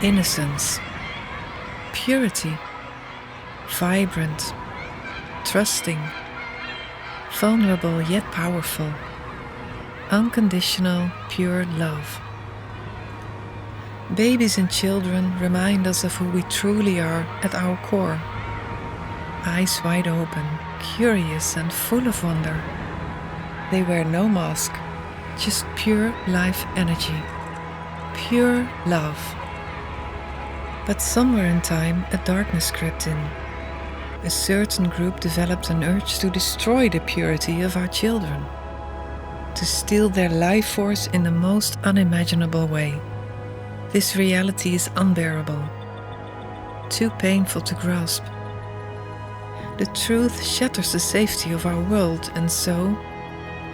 Innocence, purity, vibrant, trusting, vulnerable yet powerful, unconditional, pure love. Babies and children remind us of who we truly are at our core. Eyes wide open, curious and full of wonder. They wear no mask, just pure life energy, pure love. But somewhere in time, a darkness crept in. A certain group developed an urge to destroy the purity of our children, to steal their life force in the most unimaginable way. This reality is unbearable, too painful to grasp. The truth shatters the safety of our world, and so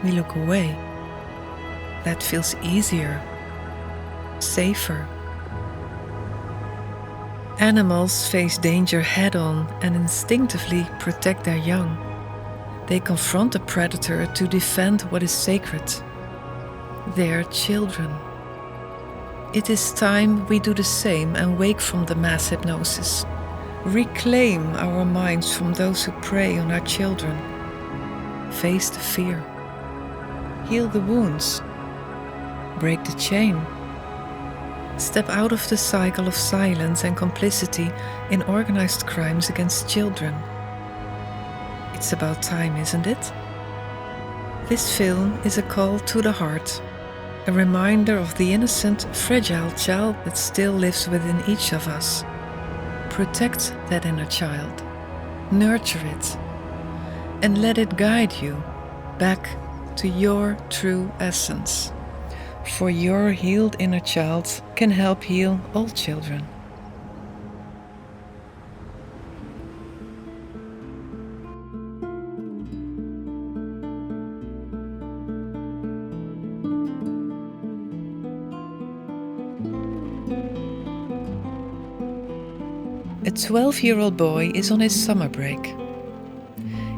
we look away. That feels easier, safer. Animals face danger head-on and instinctively protect their young. They confront a predator to defend what is sacred, their children. It is time we do the same and wake from the mass hypnosis. Reclaim our minds from those who prey on our children. Face the fear. Heal the wounds. Break the chain. Step out of the cycle of silence and complicity in organized crimes against children. It's about time, isn't it? This film is a call to the heart, a reminder of the innocent, fragile child that still lives within each of us. Protect that inner child, nurture it, and let it guide you back to your true essence. For your healed inner child can help heal all children. A 12-year-old boy is on his summer break.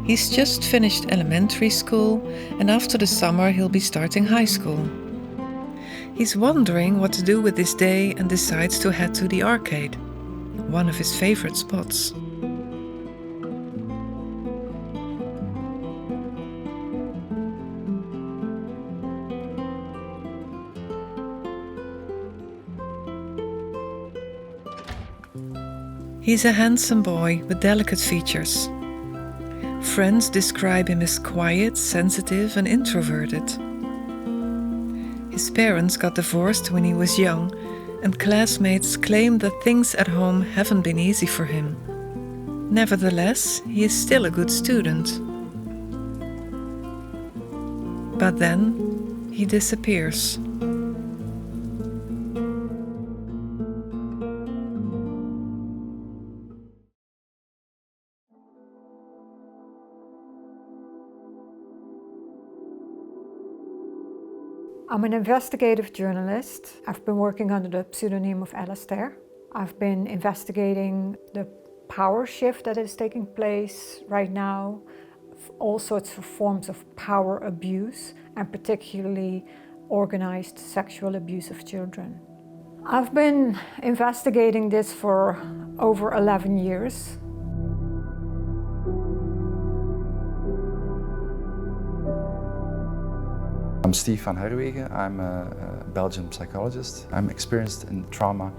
He's just finished elementary school, and after the summer he'll be starting high school. He's wondering what to do with this day and decides to head to the arcade, one of his favorite spots. He's a handsome boy with delicate features. Friends describe him as quiet, sensitive, and introverted. His parents got divorced when he was young, and classmates claim that things at home haven't been easy for him. Nevertheless, he is still a good student. But then, he disappears. I'm an investigative journalist. I've been working under the pseudonym of Ster. I've been investigating the power shift that is taking place right now, all sorts of forms of power abuse, and particularly organized sexual abuse of children. I've been investigating this for over 11 years. I'm Steve van Herreweghe. I'm a Belgian psychologist. I'm experienced in trauma,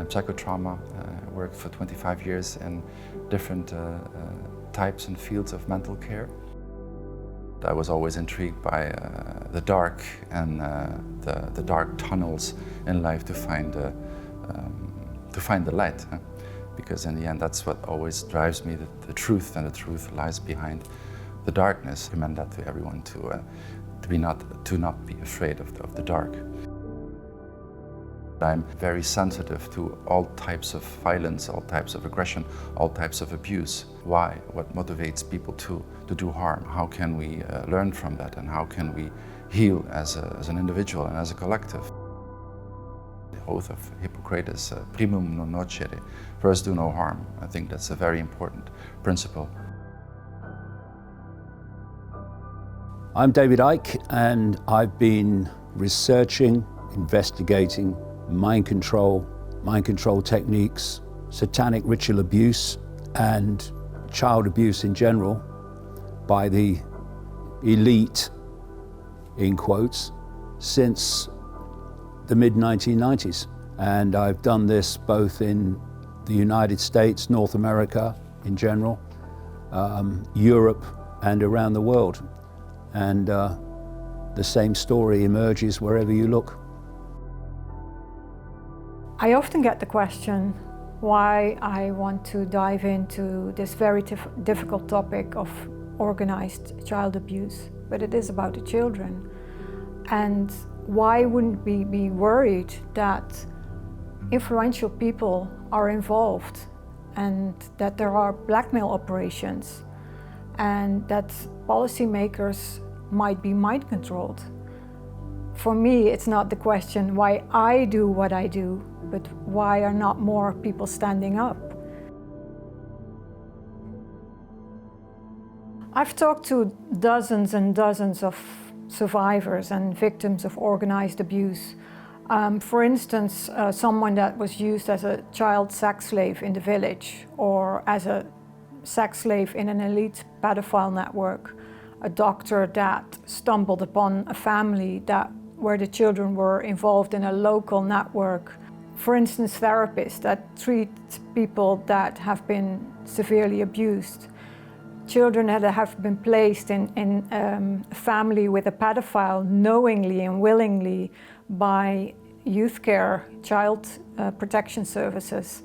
psychotrauma. I worked for 25 years in different types and fields of mental care. I was always intrigued by the dark and the dark tunnels in life to find the light. Because in the end, that's what always drives me, the truth, and the truth lies behind the darkness. I recommend that to everyone to not be afraid of the dark. I'm very sensitive to all types of violence, all types of aggression, all types of abuse. Why? What motivates people to do harm? How can we learn from that, and how can we heal as an individual and as a collective? The oath of Hippocrates, primum non nocere, first do no harm. I think that's a very important principle. I'm David Icke, and I've been researching, investigating mind control, mind control techniques, satanic ritual abuse, and child abuse in general by the elite, in quotes, since the mid-1990s. And I've done this both in the United States, North America in general, Europe, and around the world. And the same story emerges wherever you look. I often get the question why I want to dive into this very difficult topic of organized child abuse, but it is about the children. And why wouldn't we be worried that influential people are involved and that there are blackmail operations and that policymakers might be mind controlled? For me, it's not the question why I do what I do, but why are not more people standing up? I've talked to dozens and dozens of survivors and victims of organized abuse. For instance, someone that was used as a child sex slave in the village or as a sex slave in an elite pedophile network, a doctor that stumbled upon a family where the children were involved in a local network. For instance, therapists that treat people that have been severely abused. Children that have been placed in a family with a pedophile knowingly and willingly by youth care, child protection services.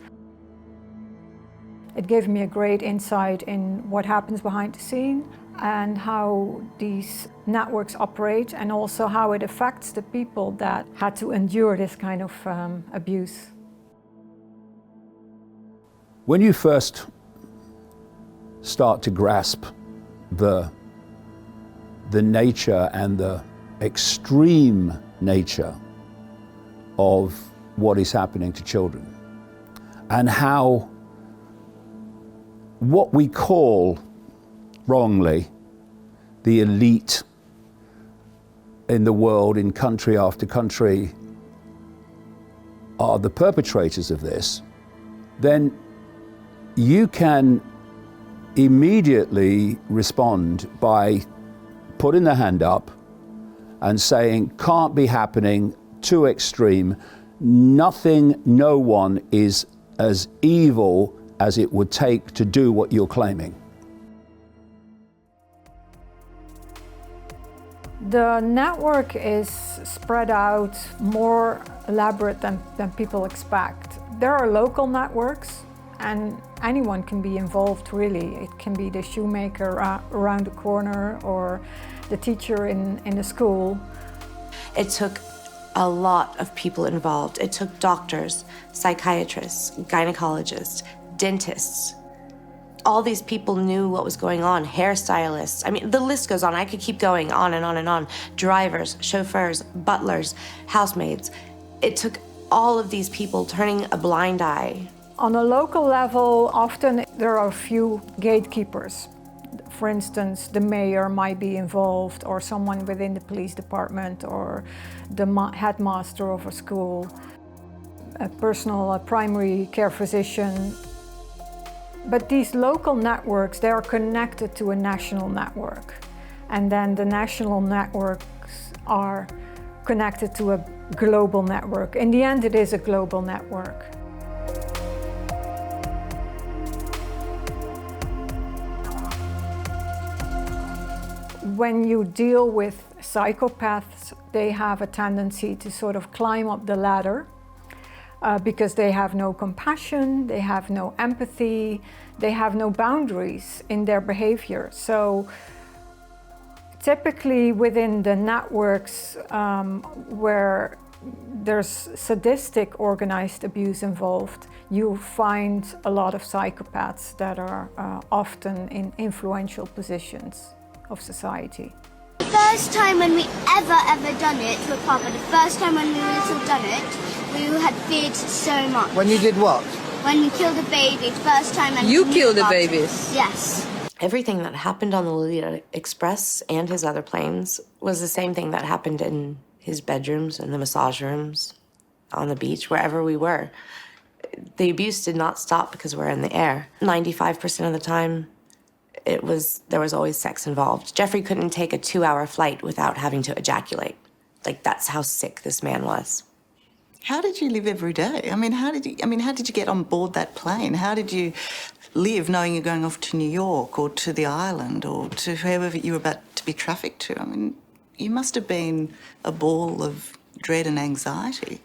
It gave me a great insight in what happens behind the scene and how these networks operate, and also how it affects the people that had to endure this kind of abuse. When you first start to grasp the nature and the extreme nature of what is happening to children, and how what we call wrongly the elite in the world, in country after country, are the perpetrators of this, then you can immediately respond by putting the hand up and saying, can't be happening, too extreme, nothing, no one is as evil as it would take to do what you're claiming. The network is spread out, more elaborate than people expect. There are local networks, and anyone can be involved, really. It can be the shoemaker around the corner or the teacher in the school. It took a lot of people involved. It took doctors, psychiatrists, gynecologists, dentists. All these people knew what was going on, hairstylists. I mean, the list goes on. I could keep going on and on and on. Drivers, chauffeurs, butlers, housemaids. It took all of these people turning a blind eye. On a local level, often there are a few gatekeepers. For instance, the mayor might be involved, or someone within the police department, or the headmaster of a school, a personal primary care physician. But these local networks, they are connected to a national network. And then the national networks are connected to a global network. In the end, it is a global network. When you deal with psychopaths, they have a tendency to sort of climb up the ladder because they have no compassion, they have no empathy, they have no boundaries in their behavior. So typically within the networks where there's sadistic organized abuse involved, you find a lot of psychopaths that are often in influential positions of society. The first time when we ever done it to a papa, the first time when we little done it, we had feared so much. When you did what? When we killed a baby, first time. And you killed the babies? Yes. Everything that happened on the Lolita Express and his other planes was the same thing that happened in his bedrooms and the massage rooms. on the beach, wherever we were. The abuse did not stop because we're in the air. 95% of the time, there was always sex involved. Jeffrey couldn't take a 2-hour flight without having to ejaculate. Like, that's how sick this man was. How did you live every day? How did you get on board that plane? How did you live knowing you're going off to New York or to the island or to wherever you were about to be trafficked to? You must have been a ball of dread and anxiety.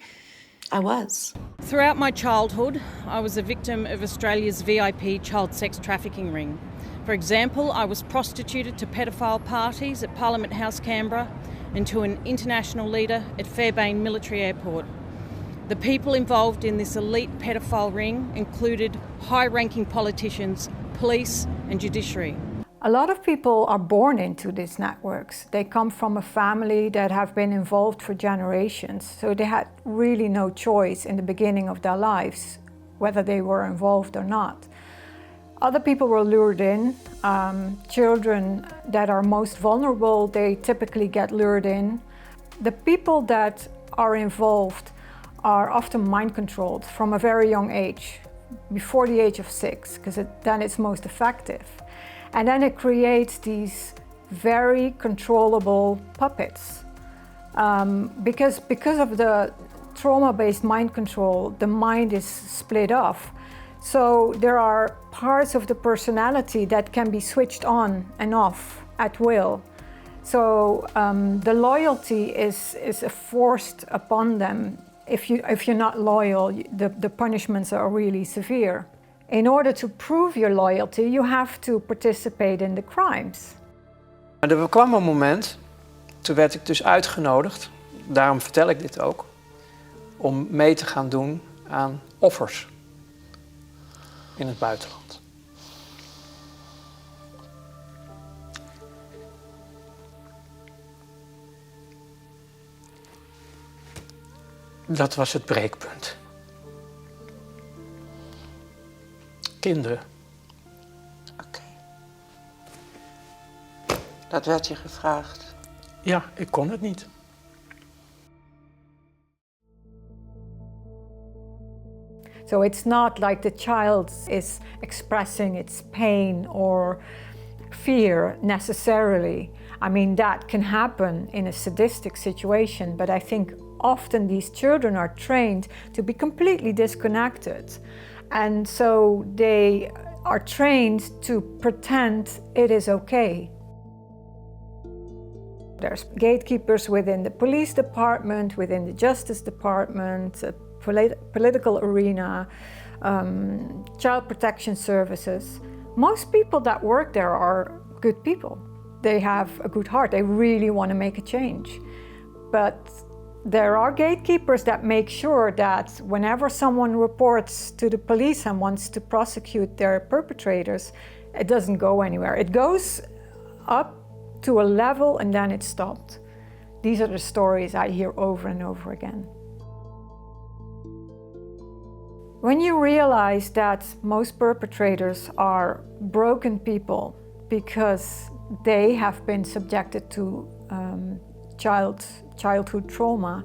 I was. Throughout my childhood, I was a victim of Australia's VIP child sex trafficking ring. For example, I was prostituted to pedophile parties at Parliament House, Canberra, and to an international leader at Fairbairn Military Airport. The people involved in this elite pedophile ring included high-ranking politicians, police and judiciary. A lot of people are born into these networks. They come from a family that have been involved for generations, so they had really no choice in the beginning of their lives, whether they were involved or not. Other people were lured in. Children that are most vulnerable, they typically get lured in. The people that are involved are often mind-controlled from a very young age, before the age of 6, because then it's most effective. And then it creates these very controllable puppets. Because of the trauma-based mind control, the mind is split off. So there are parts of the personality that can be switched on and off at will. So the loyalty is forced upon them. If you're not loyal, the punishments are really severe. In order to prove your loyalty, you have to participate in the crimes. Er kwam een moment, toen werd ik dus uitgenodigd, daarom vertel ik dit ook, om mee te gaan doen aan offers in het buitenland. Dat was het breekpunt. Kinderen. Oké. Dat werd je gevraagd? Ja, ik kon het niet. So it's not like the child is expressing its pain or fear necessarily. That can happen in a sadistic situation, but I think often these children are trained to be completely disconnected. And so they are trained to pretend it is okay. There's gatekeepers within the police department, within the justice department, political arena, child protection services. Most people that work there are good people. They have a good heart. They really want to make a change. But there are gatekeepers that make sure that whenever someone reports to the police and wants to prosecute their perpetrators, it doesn't go anywhere. It goes up to a level and then it's stopped. These are the stories I hear over and over again. When you realize that most perpetrators are broken people because they have been subjected to childhood trauma,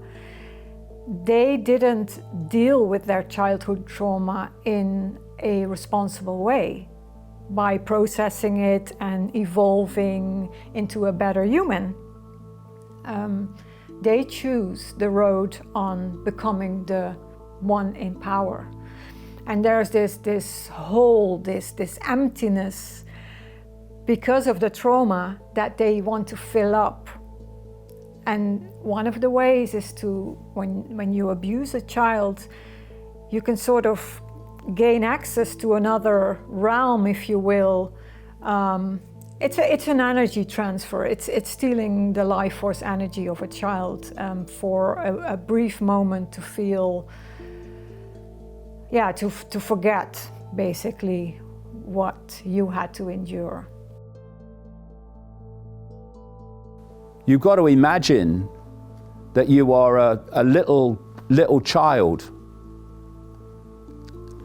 they didn't deal with their childhood trauma in a responsible way by processing it and evolving into a better human. They choose the road on becoming the one in power. And there's this hole, this emptiness because of the trauma that they want to fill up. And one of the ways is to, when you abuse a child, you can sort of gain access to another realm, if you will. It's an energy transfer. It's stealing the life force energy of a child for a brief moment to feel, to forget basically what you had to endure. You've got to imagine that you are a little child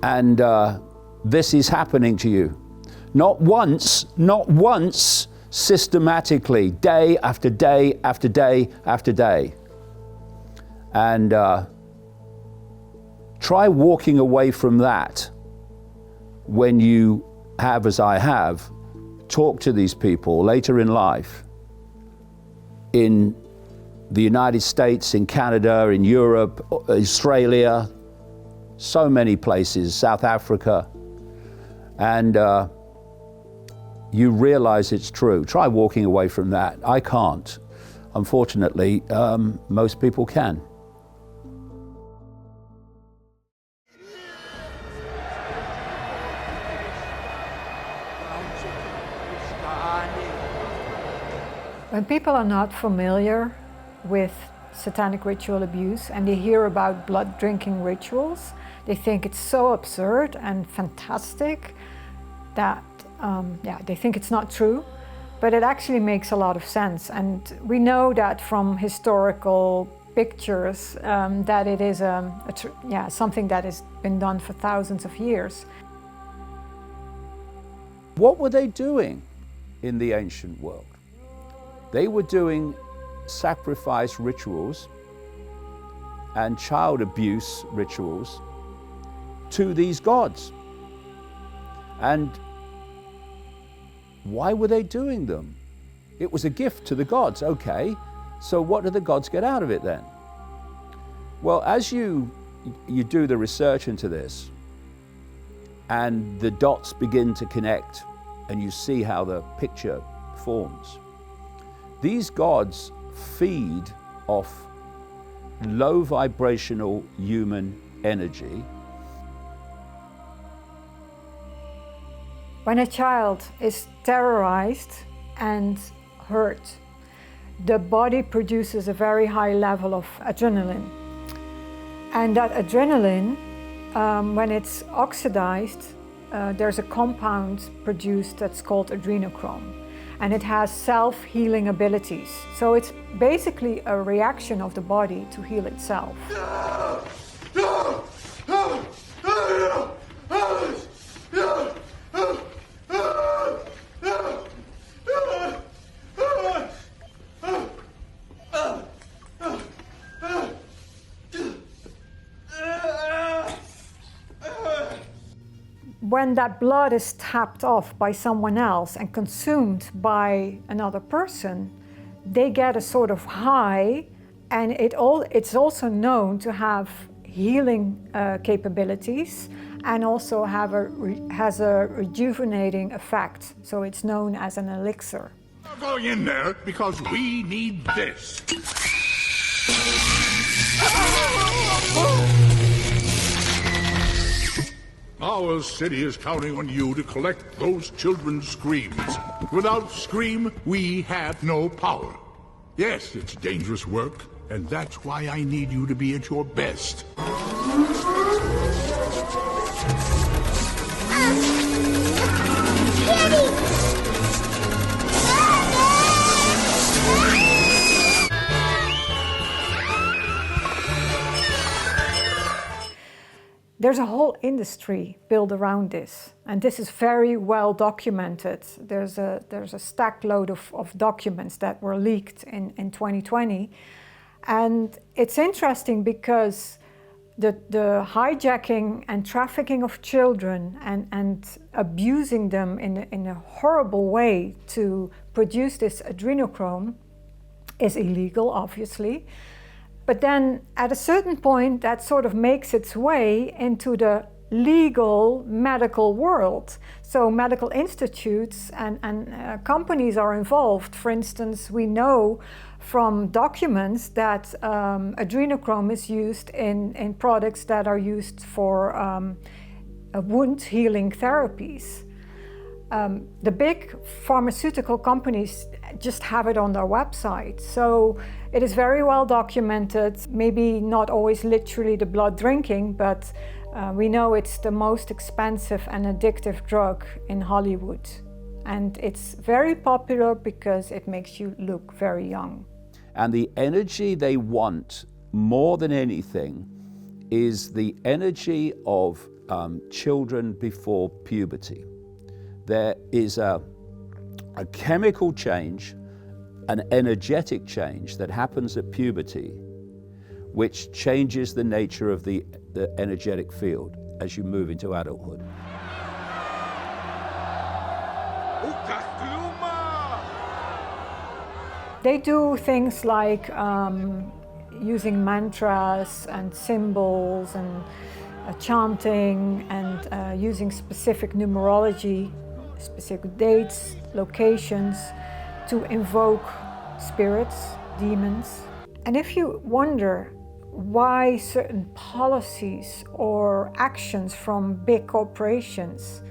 and this is happening to you. Not once, systematically, day after day after day after day. And Try walking away from that when you have, as I have, talked to these people later in life in the United States, in Canada, in Europe, Australia, so many places, South Africa, and you realize it's true. Try walking away from that. I can't. Unfortunately, most people can. When people are not familiar with satanic ritual abuse and they hear about blood drinking rituals, they think it's so absurd and fantastic that they think it's not true, but it actually makes a lot of sense. And we know that from historical pictures that it is something that has been done for thousands of years. What were they doing in the ancient world? They were doing sacrifice rituals and child abuse rituals to these gods. And why were they doing them? It was a gift to the gods. Okay, so what do the gods get out of it then? Well, as you do the research into this and the dots begin to connect and you see how the picture forms, these gods feed off low vibrational human energy. When a child is terrorized and hurt, the body produces a very high level of adrenaline. And that adrenaline, when it's oxidized, there's a compound produced that's called adrenochrome. And it has self-healing abilities. So it's basically a reaction of the body to heal itself. When that blood is tapped off by someone else and consumed by another person, they get a sort of high, and it's also known to have healing capabilities and also has a rejuvenating effect. So it's known as an elixir. We're going in there because we need this. Our city is counting on you to collect those children's screams. Without scream, we have no power. Yes, it's dangerous work, and that's why I need you to be at your best. There's a whole industry built around this, and this is very well documented. There's a stack load of documents that were leaked in 2020. And it's interesting because the hijacking and trafficking of children and abusing them in a horrible way to produce this adrenochrome is illegal, obviously. But then at a certain point, that sort of makes its way into the legal medical world. So medical institutes and companies are involved. For instance, we know from documents that adrenochrome is used in products that are used for wound healing therapies. The big pharmaceutical companies just have it on their website. So it is very well documented, maybe not always literally the blood drinking, but we know it's the most expensive and addictive drug in Hollywood. And it's very popular because it makes you look very young. And the energy they want more than anything is the energy of children before puberty. There is a chemical change, an energetic change that happens at puberty, which changes the nature of the energetic field as you move into adulthood. They do things like using mantras and symbols and chanting and using specific numerology, specific dates, locations to invoke spirits, demons. And if you wonder why certain policies or actions from big corporations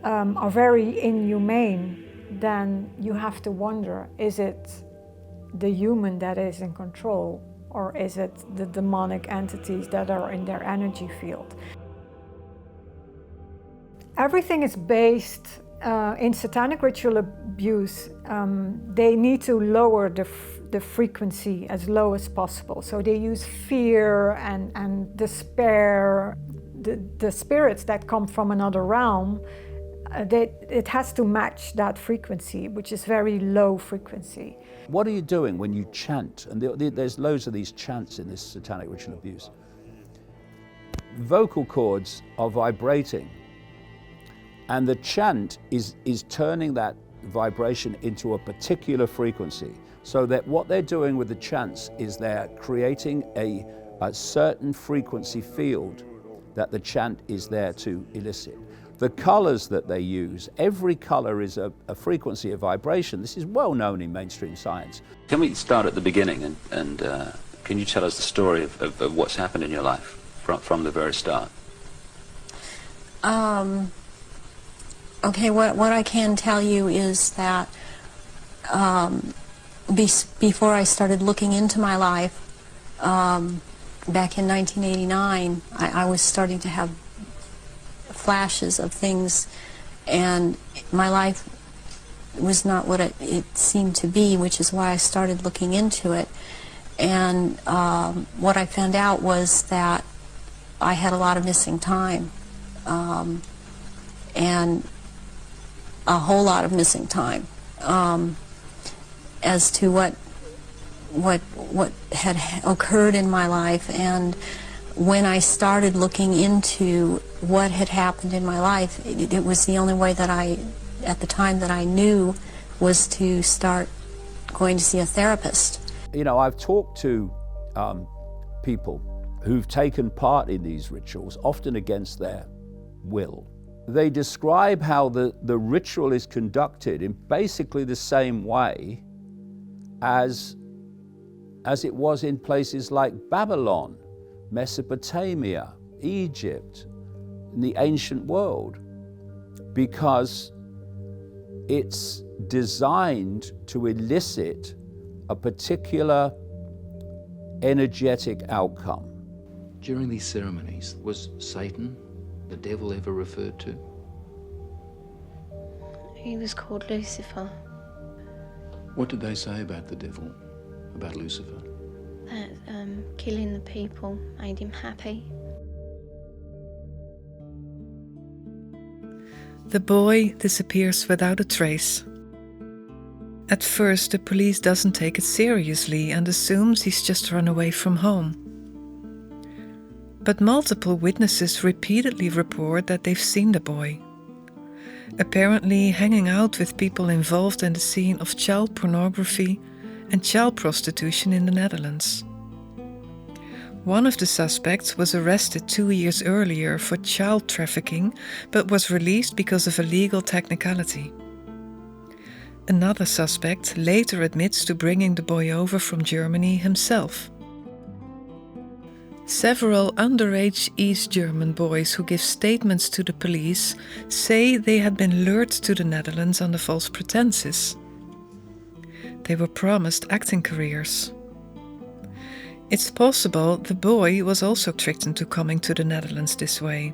are very inhumane, then you have to wonder, is it the human that is in control, or is it the demonic entities that are in their energy field? Everything is based in satanic ritual abuse. They need to lower the frequency as low as possible. So they use fear and despair. The spirits that come from another realm, it has to match that frequency, which is very low frequency. What are you doing when you chant? And there's loads of these chants in this satanic ritual abuse. Vocal cords are vibrating, and the chant is turning that vibration into a particular frequency, so that what they're doing with the chants is they're creating a certain frequency field that the chant is there to elicit. The colors that they use, every color is a frequency of vibration. This is well known in mainstream science. Can we start at the beginning and can you tell us the story of what's happened in your life from the very start? Okay, what I can tell you is that before I started looking into my life, back in 1989, I was starting to have flashes of things, and my life was not what it seemed to be, which is why I started looking into it. And what I found out was that I had a lot of missing time, and a whole lot of missing time as to what had occurred in my life. And when I started looking into what had happened in my life, it was the only way that at the time that I knew, was to start going to see a therapist. You know, I've talked to people who've taken part in these rituals, often against their will. They describe how the ritual is conducted in basically the same way as it was in places like Babylon, Mesopotamia, Egypt, in the ancient world, because it's designed to elicit a particular energetic outcome. During these ceremonies, was Satan, the devil, ever referred to? He was called Lucifer. What did they say about the devil, about Lucifer? That killing the people made him happy. The boy disappears without a trace. At first, the police doesn't take it seriously and assumes he's just run away from home. But multiple witnesses repeatedly report that they've seen the boy, apparently hanging out with people involved in the scene of child pornography and child prostitution in the Netherlands. One of the suspects was arrested 2 years earlier for child trafficking, but was released because of a legal technicality. Another suspect later admits to bringing the boy over from Germany himself. Several underage East German boys who give statements to the police say they had been lured to the Netherlands under false pretenses. They were promised acting careers. It's possible the boy was also tricked into coming to the Netherlands this way.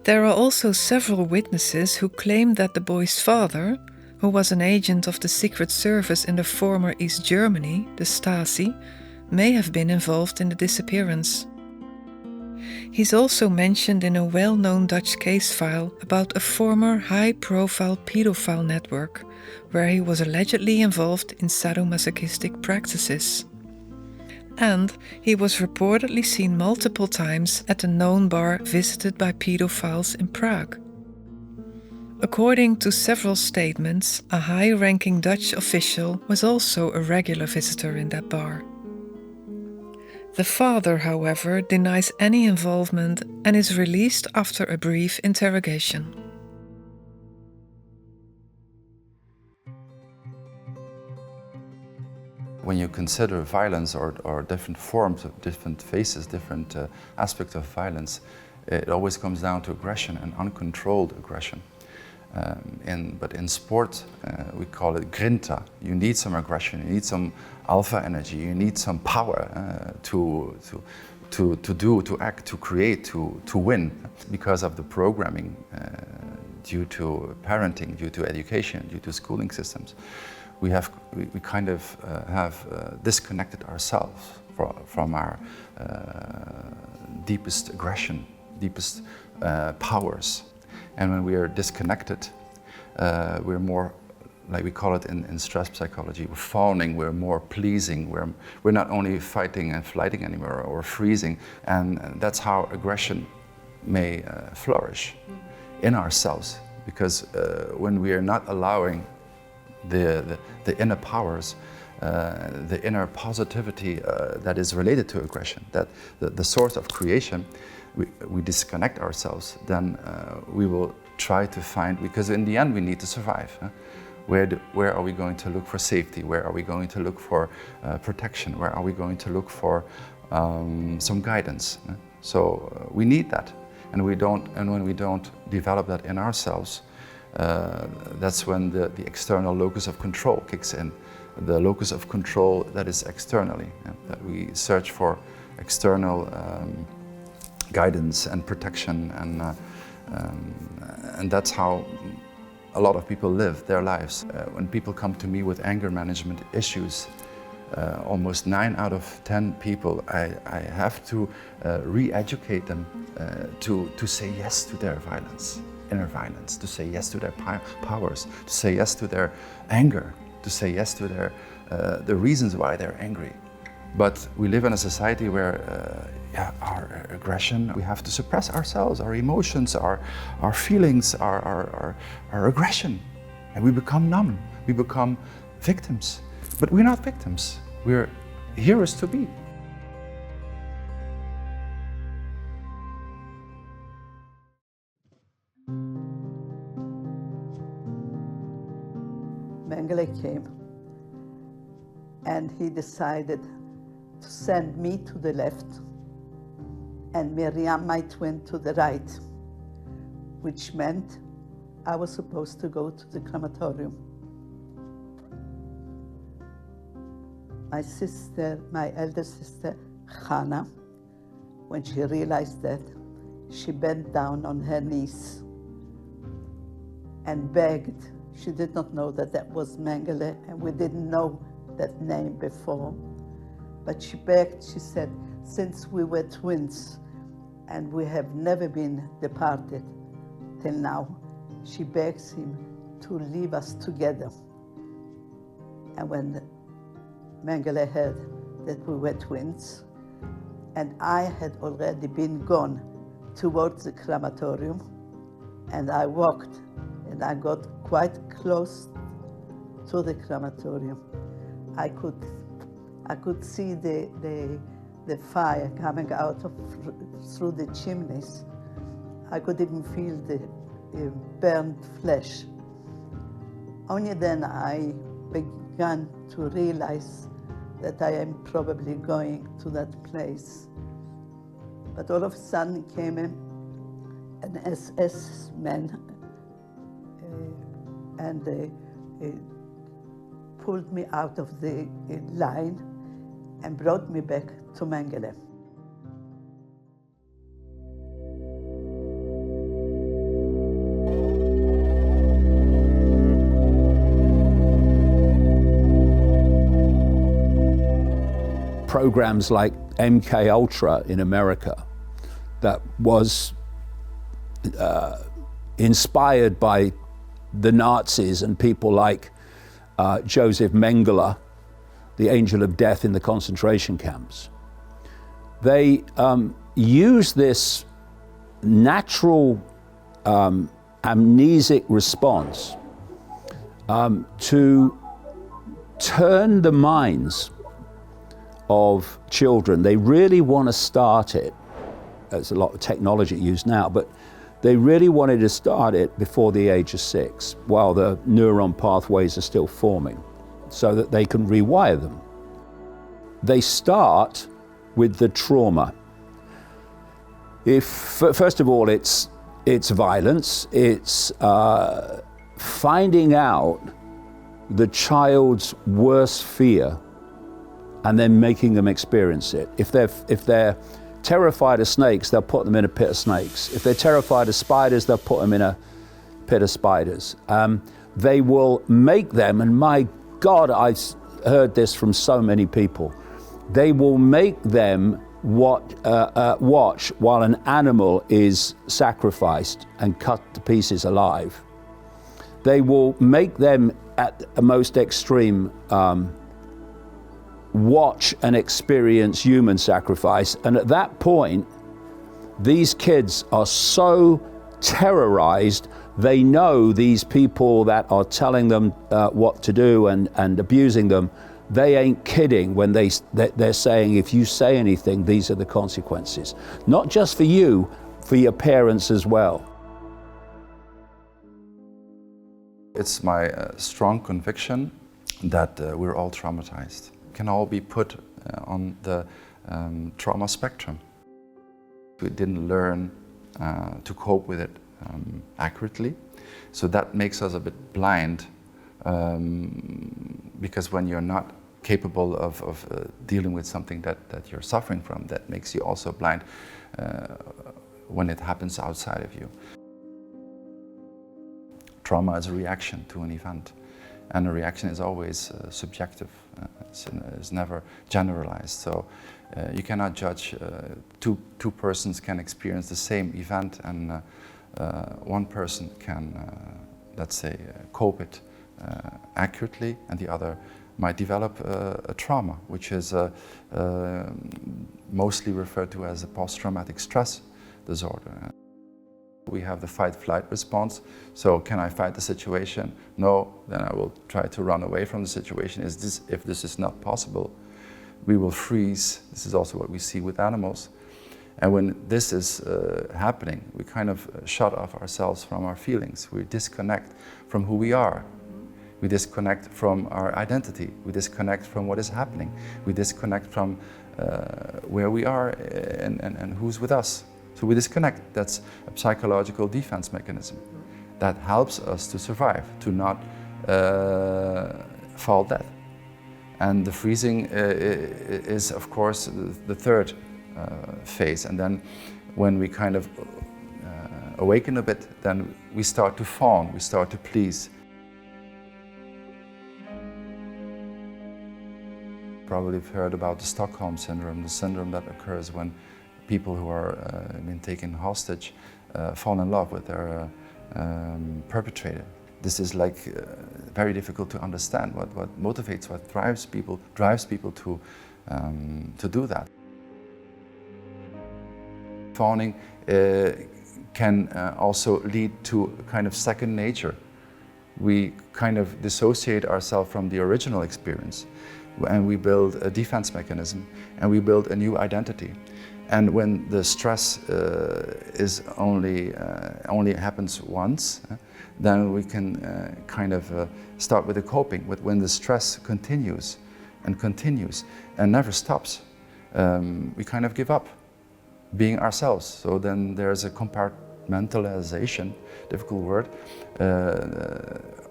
There are also several witnesses who claim that the boy's father, who was an agent of the Secret Service in the former East Germany, the Stasi, may have been involved in the disappearance. He's also mentioned in a well-known Dutch case file about a former high-profile pedophile network, where he was allegedly involved in sadomasochistic practices. and he was reportedly seen multiple times at a known bar visited by pedophiles in Prague. According to several statements, a high-ranking Dutch official was also a regular visitor in that bar. The father, however, denies any involvement and is released after a brief interrogation. When you consider violence or different forms of different faces, different aspects of violence, it always comes down to aggression and uncontrolled aggression. But in sport, we call it grinta. You need some aggression, you need some alpha energy, you need some power to act, to create, to win. Because of the programming, due to parenting, due to education, due to schooling systems, we kind of have disconnected ourselves from our deepest aggression, deepest powers. And when we are disconnected, we're more, like we call it in stress psychology, we're fawning, we're more pleasing, we're not only fighting and flighting anymore or freezing, and that's how aggression may flourish in ourselves, because when we are not allowing the inner powers, the inner positivity that is related to aggression, that the source of creation, we disconnect ourselves, then we will try to find, because in the end we need to survive. Where are we going to look for safety? Where are we going to look for protection? Where are we going to look for some guidance? So we need that, and when we don't develop that in ourselves, that's when the external locus of control kicks in. The locus of control that is externally, that we search for external guidance and protection, and that's how a lot of people live their lives. When people come to me with anger management issues, almost 9 out of 10 people, I have to re-educate them to say yes to their violence, inner violence, to say yes to their powers, to say yes to their anger, to say yes to their the reasons why they're angry. But we live in a society where our aggression, we have to suppress ourselves, our emotions, our feelings, our aggression. And we become numb, we become victims. But we're not victims, we're heroes to be. Mengele came and he decided to send me to the left and Miriam, my twin, to the right, which meant I was supposed to go to the crematorium. My sister, my elder sister, Hannah, when she realized that, she bent down on her knees and begged. She did not know that that was Mengele, and we didn't know that name before. But she begged, she said, since we were twins and we have never been departed till now, she begs him to leave us together. And when Mengele heard that we were twins, and I had already been gone towards the crematorium, and I walked and I got quite close to the crematorium, I could see the fire coming out through the chimneys. I could even feel the burnt flesh. Only then I began to realize that I am probably going to that place. But all of a sudden came an SS man and pulled me out of the line and brought me back to Mengele. Programs like MK Ultra in America, that was inspired by the Nazis and people like Joseph Mengele, the angel of death in the concentration camps. They use this natural amnesic response to turn the minds of children. They really want to start it. There's a lot of technology used now, but they really wanted to start it before the age of 6, while the neuron pathways are still forming, so that they can rewire them. They start with the trauma. First of all, it's violence. It's finding out the child's worst fear and then making them experience it. If they're terrified of snakes, they'll put them in a pit of snakes. If they're terrified of spiders, they'll put them in a pit of spiders. They will make them, and my God, I've heard this from so many people, they will make them watch while an animal is sacrificed and cut to pieces alive. They will make them, at a most extreme, watch and experience human sacrifice. And at that point, these kids are so terrorized, they know these people that are telling them what to do and abusing them, they ain't kidding when they're saying, if you say anything, these are the consequences. Not just for you, for your parents as well. It's my strong conviction that we're all traumatized. Can all be put on the trauma spectrum. We didn't learn to cope with it accurately, so that makes us a bit blind, because when you're not capable of dealing with something that you're suffering from, that makes you also blind when it happens outside of you. Trauma is a reaction to an event, and a reaction is always subjective. It's never generalized, so you cannot judge. Two persons can experience the same event, and one person can, let's say, cope it accurately, and the other might develop a trauma, which is mostly referred to as a post-traumatic stress disorder. We have the fight-flight response. So can I fight the situation? No, then I will try to run away from the situation. If this is not possible, we will freeze. This is also what we see with animals. And when this is happening, we kind of shut off ourselves from our feelings. We disconnect from who we are. We disconnect from our identity. We disconnect from what is happening. We disconnect from where we are and who's with us. So we disconnect. That's a psychological defense mechanism that helps us to survive, to not fall dead. And the freezing is, of course, the third phase. And then when we kind of awaken a bit, then we start to fawn, we start to please. Probably have heard about the Stockholm syndrome, the syndrome that occurs when people who are been taken hostage fall in love with their perpetrator. This is like very difficult to understand. What motivates, what drives people to do that. Fawning can also lead to a kind of second nature. We kind of dissociate ourselves from the original experience, and we build a defense mechanism, and we build a new identity. And when the stress is only happens once, then we can kind of start with the coping. But when the stress continues and continues and never stops, we kind of give up being ourselves. So then there's a compartmentalization, difficult word,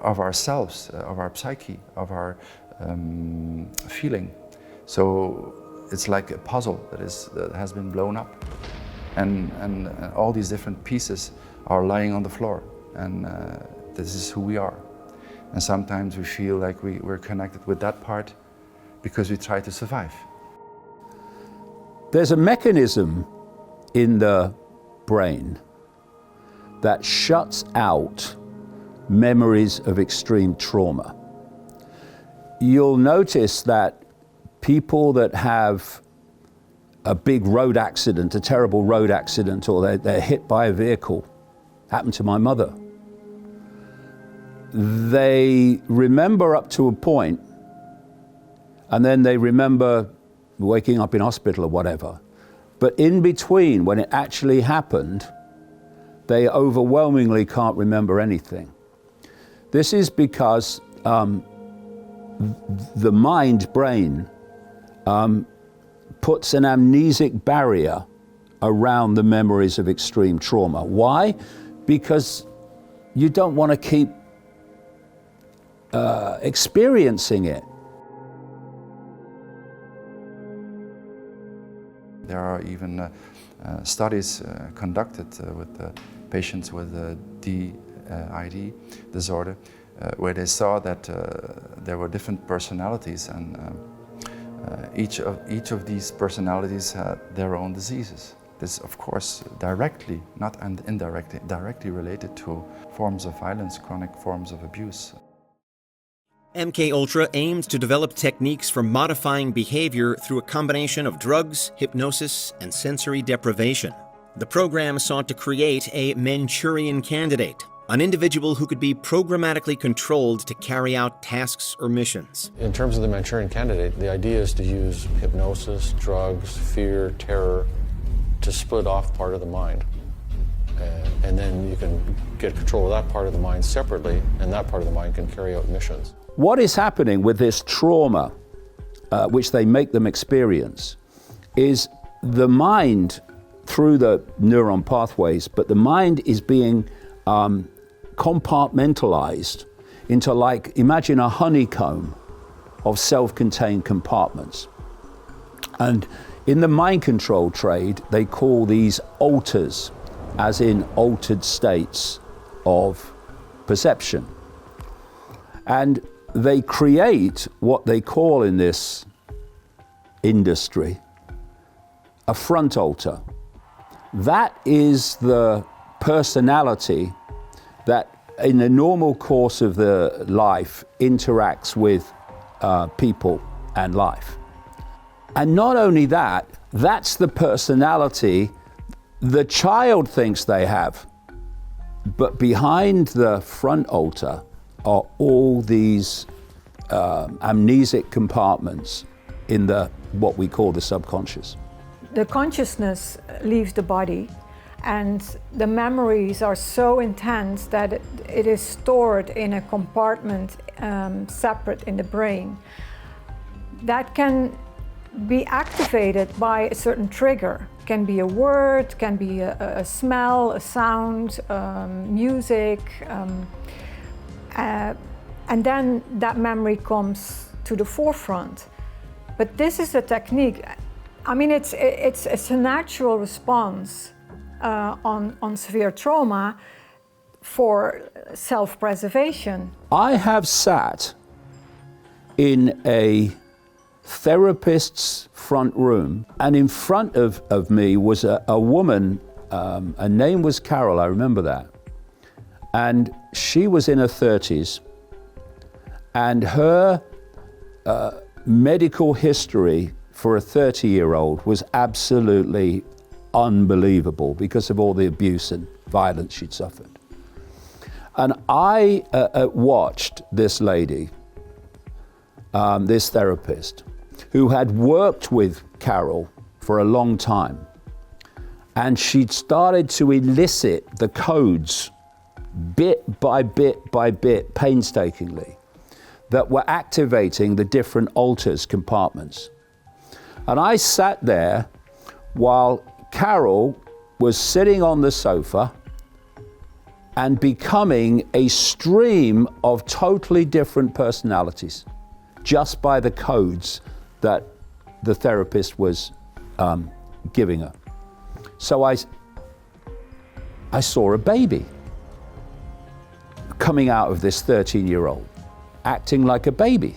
of ourselves, of our psyche, of our feeling. So it's like a puzzle that has been blown up, and all these different pieces are lying on the floor, and this is who we are. And sometimes we feel like we're connected with that part because we try to survive. There's a mechanism in the brain that shuts out memories of extreme trauma. You'll notice that people that have a big road accident, a terrible road accident, or they're hit by a vehicle, happened to my mother. They remember up to a point, and then they remember waking up in hospital or whatever. But in between, when it actually happened, they overwhelmingly can't remember anything. This is because the mind-brain puts an amnesic barrier around the memories of extreme trauma. Why? Because you don't want to keep experiencing it. There are even studies conducted with patients with DID disorder, where they saw that there were different personalities, and each of these personalities had their own diseases. This, of course, directly, not indirectly, directly related to forms of violence, chronic forms of abuse. MKUltra aimed to develop techniques for modifying behavior through a combination of drugs, hypnosis, and sensory deprivation. The program sought to create a Manchurian candidate, an individual who could be programmatically controlled to carry out tasks or missions. In terms of the Manchurian candidate, the idea is to use hypnosis, drugs, fear, terror to split off part of the mind. And then you can get control of that part of the mind separately, and that part of the mind can carry out missions. What is happening with this trauma, which they make them experience, is the mind, through the neuron pathways, but the mind is being compartmentalized into, like, imagine a honeycomb of self-contained compartments. And in the mind control trade, they call these alters, as in altered states of perception. And they create what they call in this industry a front alter. That is the personality that in the normal course of the life interacts with people and life. And not only that, that's the personality the child thinks they have. But behind the front alter are all these amnesic compartments in what we call the subconscious. The consciousness leaves the body, and the memories are so intense that it is stored in a compartment separate in the brain. That can be activated by a certain trigger. Can be a word, can be a smell, a sound, music, and then that memory comes to the forefront. But this is a technique. I mean, it's a natural response on severe trauma for self-preservation. I have sat in a therapist's front room, and in front of me was a woman, her name was Carol, I remember that. And she was in her 30s, and her medical history for a 30-year-old was absolutely unbelievable because of all the abuse and violence she'd suffered. And I watched this lady, this therapist, who had worked with Carol for a long time. And she'd started to elicit the codes bit by bit by bit, painstakingly, that were activating the different alters compartments. And I sat there while Carol was sitting on the sofa and becoming a stream of totally different personalities just by the codes that the therapist was giving her. So I saw a baby coming out of this 13-year-old, acting like a baby.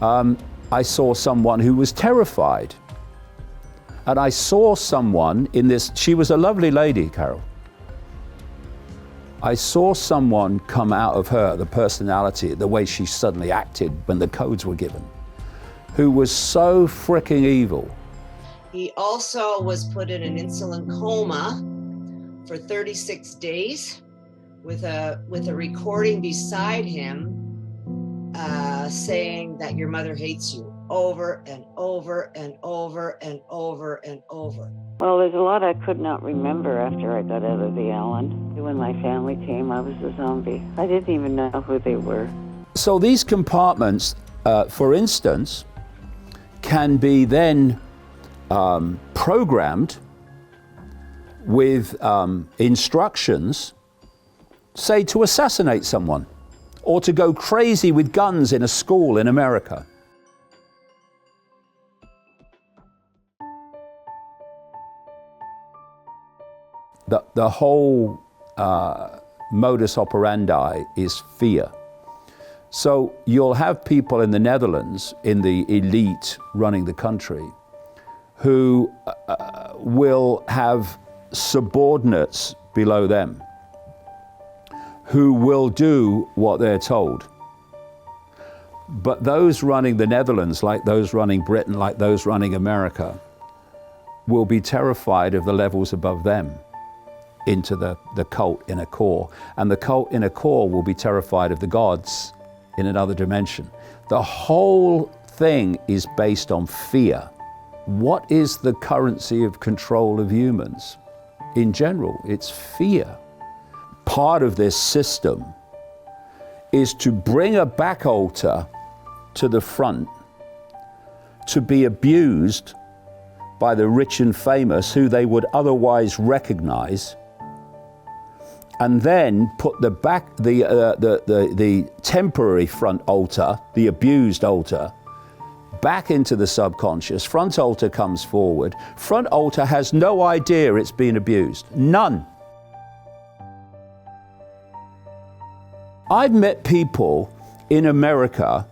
I saw someone who was terrified. And I saw someone in this, she was a lovely lady, Carol. I saw someone come out of her, the personality, the way she suddenly acted when the codes were given, who was so fricking evil. He also was put in an insulin coma for 36 days with a recording beside him saying that your mother hates you over and over and over and over and over. Well, there's a lot I could not remember after I got out of the Allen. When my family came, I was a zombie. I didn't even know who they were. So these compartments, for instance, can be then programmed with instructions, say, to assassinate someone or to go crazy with guns in a school in America. The whole modus operandi is fear. So you'll have people in the Netherlands, in the elite running the country, who will have subordinates below them who will do what they're told. But those running the Netherlands, like those running Britain, like those running America, will be terrified of the levels above them into the cult inner core. And the cult inner core will be terrified of the gods in another dimension. The whole thing is based on fear. What is the currency of control of humans? In general, it's fear. Part of this system is to bring a back altar to the front, to be abused by the rich and famous who they would otherwise recognize, and then put the temporary front altar, the abused altar, back into the subconscious. Front altar comes forward. Front altar has no idea it's been abused. None. I've met people in America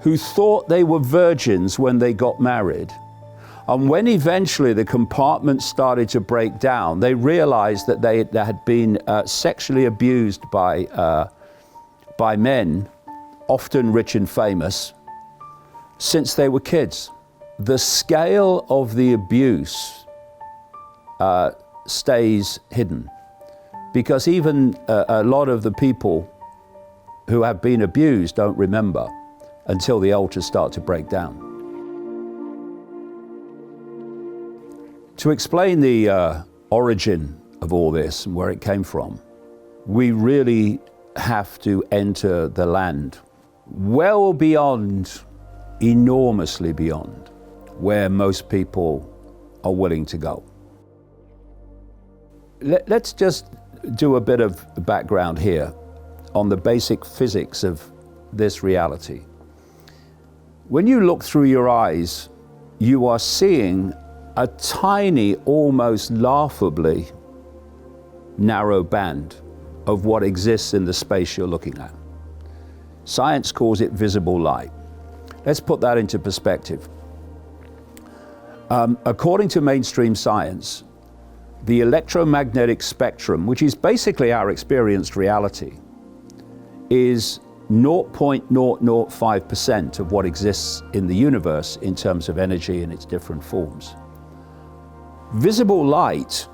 who thought they were virgins when they got married. And when eventually the compartment started to break down, they realized that they had been sexually abused by men, often rich and famous, since they were kids. The scale of the abuse stays hidden, because even a lot of the people who have been abused don't remember until the altars start to break down. To explain the origin of all this and where it came from, we really have to enter the land well beyond, enormously beyond, where most people are willing to go. Let's just do a bit of background here on the basic physics of this reality. When you look through your eyes, you are seeing a tiny, almost laughably narrow band of what exists in the space you're looking at. Science calls it visible light. Let's put that into perspective. According to mainstream science, the electromagnetic spectrum, which is basically our experienced reality, is 0.005% of what exists in the universe in terms of energy in its different forms. Visible light,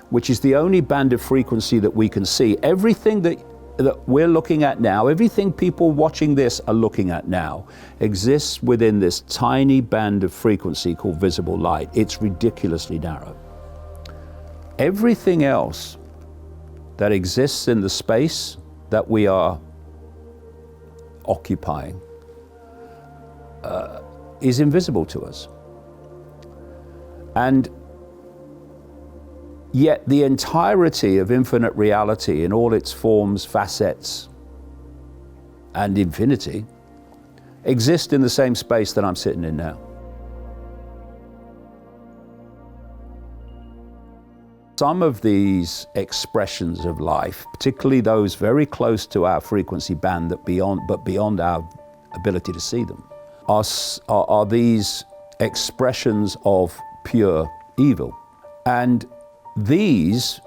which is the only band of frequency that we can see, everything that we're looking at now, everything people watching this are looking at now, exists within this tiny band of frequency called visible light. It's ridiculously narrow. Everything else that exists in the space that we are occupying is invisible to us. And yet the entirety of infinite reality in all its forms, facets, and infinity exist in the same space that I'm sitting in now. Some of these expressions of life, particularly those very close to our frequency band but beyond our ability to see them, are these expressions of pure evil. And these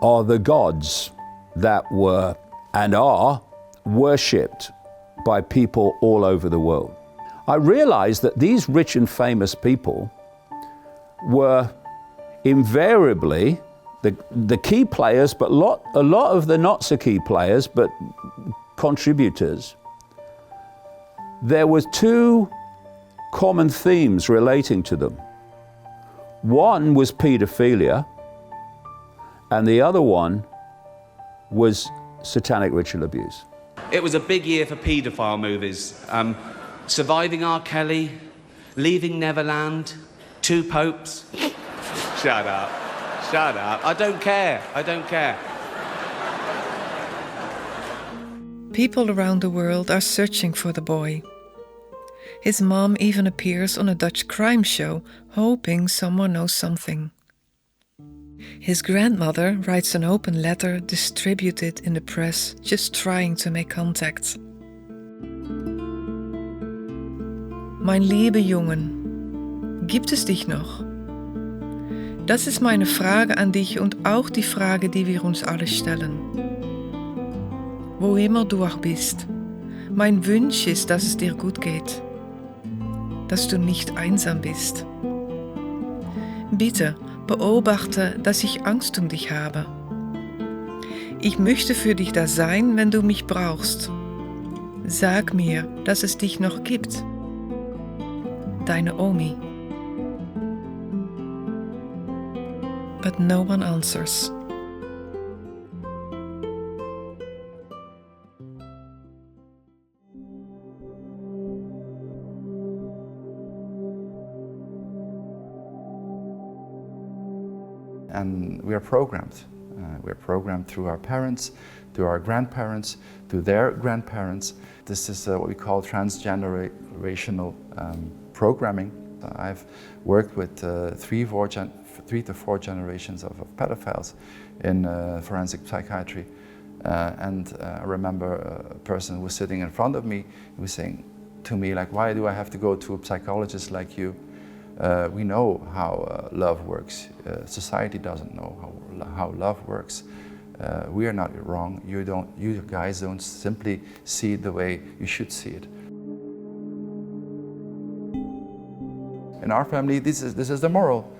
are the gods that were and are worshipped by people all over the world. I realized that these rich and famous people were invariably the key players, but a lot of the not so key players, but contributors. There were two common themes relating to them. One was pedophilia, and the other one was satanic ritual abuse. It was a big year for paedophile movies. Surviving R. Kelly, Leaving Neverland, Two Popes. Shut up. Shut up. I don't care. I don't care. People around the world are searching for the boy. His mom even appears on a Dutch crime show, hoping someone knows something. His grandmother writes an open letter distributed in the press, just trying to make contact. Mein lieber Jungen, gibt es dich noch? Das ist meine Frage an dich und auch die Frage, die wir uns alle stellen. Wo immer du auch bist, mein Wunsch ist, dass es dir gut geht, dass du nicht einsam bist. Bitte beobachte, dass ich Angst um dich habe. Ich möchte für dich da sein, wenn du mich brauchst. Sag mir, dass es dich noch gibt. Deine Omi. But no one answers. And we are programmed. We are programmed through our parents, through our grandparents, through their grandparents. This is what we call transgenerational programming. I've worked with 3 to 4 generations of pedophiles in forensic psychiatry. And I remember a person who was sitting in front of me, who was saying to me, like, why do I have to go to a psychologist like you? We know how love works. Society doesn't know how love works. We are not wrong. You guys don't simply see it the way you should see it. In our family, this is the moral.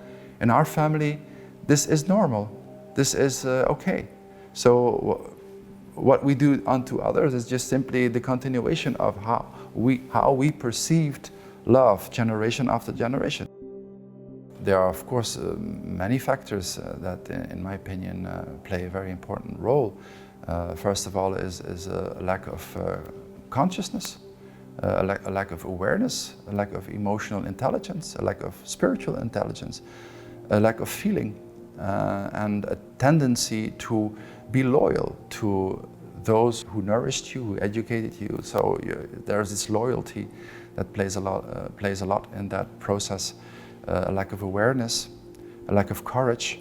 In our family, this is normal. This is okay. So what we do unto others is just simply the continuation of how we perceived love generation after generation. There are, of course, many factors that, in my opinion, play a very important role. First of all is a lack of consciousness, a lack of awareness, a lack of emotional intelligence, a lack of spiritual intelligence, a lack of feeling, and a tendency to be loyal to those who nourished you, who educated you. So there's this loyalty that plays a lot in that process. A lack of awareness, a lack of courage,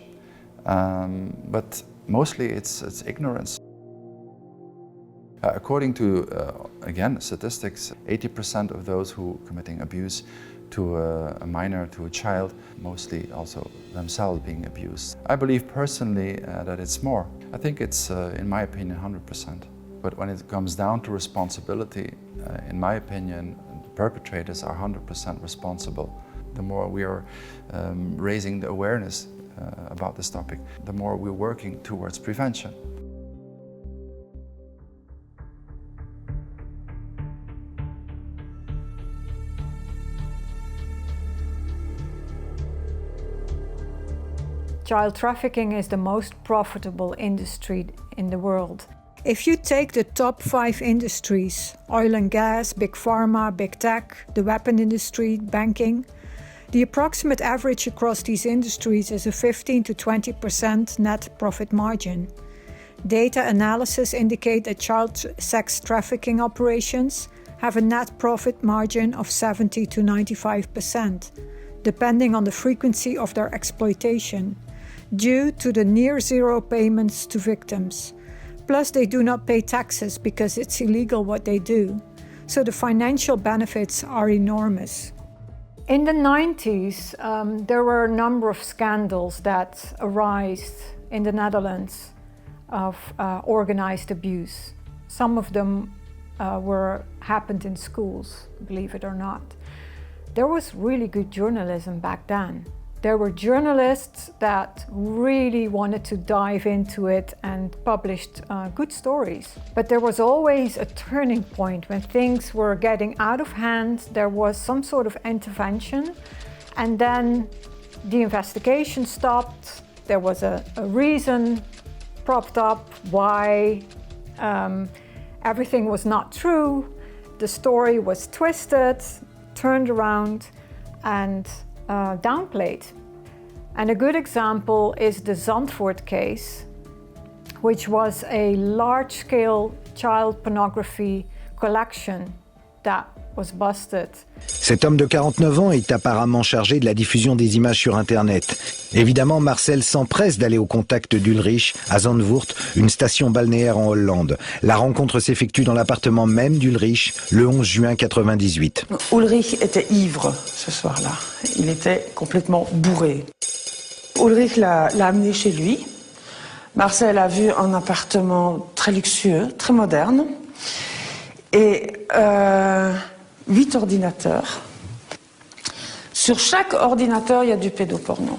but mostly it's ignorance. According to, again, statistics, 80% of those who are committing abuse to a minor, to a child, mostly also themselves being abused. I believe personally that it's more. I think it's, in my opinion, 100%. But when it comes down to responsibility, in my opinion, the perpetrators are 100% responsible. The more we are raising the awareness about this topic, the more we're working towards prevention. Child trafficking is the most profitable industry in the world. If you take the top 5 industries, oil and gas, big pharma, big tech, the weapon industry, banking, the approximate average across these industries is a 15 to 20% net profit margin. Data analysis indicate that child sex trafficking operations have a net profit margin of 70 to 95%, depending on the frequency of their exploitation, due to the near zero payments to victims. Plus, they do not pay taxes because it's illegal what they do, so the financial benefits are enormous. In the 90s, there were a number of scandals that arose in the Netherlands of organized abuse. Some of them happened in schools, believe it or not. there was really good journalism back then. There were journalists that really wanted to dive into it and published good stories. But there was always a turning point when things were getting out of hand. There was some sort of intervention, and then the investigation stopped. There was a reason propped up why everything was not true. The story was twisted, turned around, and downplayed. And a good example is the Zandvoort case, which was a large-scale child pornography collection that was busted. Cet homme de 49 ans est apparemment chargé de la diffusion des images sur Internet. Évidemment, Marcel s'empresse d'aller au contact d'Ulrich à Zandvoort, une station balnéaire en Hollande. La rencontre s'effectue dans l'appartement même d'Ulrich le 11 juin 1998. Ulrich était ivre ce soir-là. Il était complètement bourré. Ulrich l'a amené chez lui. Marcel a vu un appartement très luxueux, très moderne. Et 8 ordinateurs. Sur chaque ordinateur, il y a du pédoporno.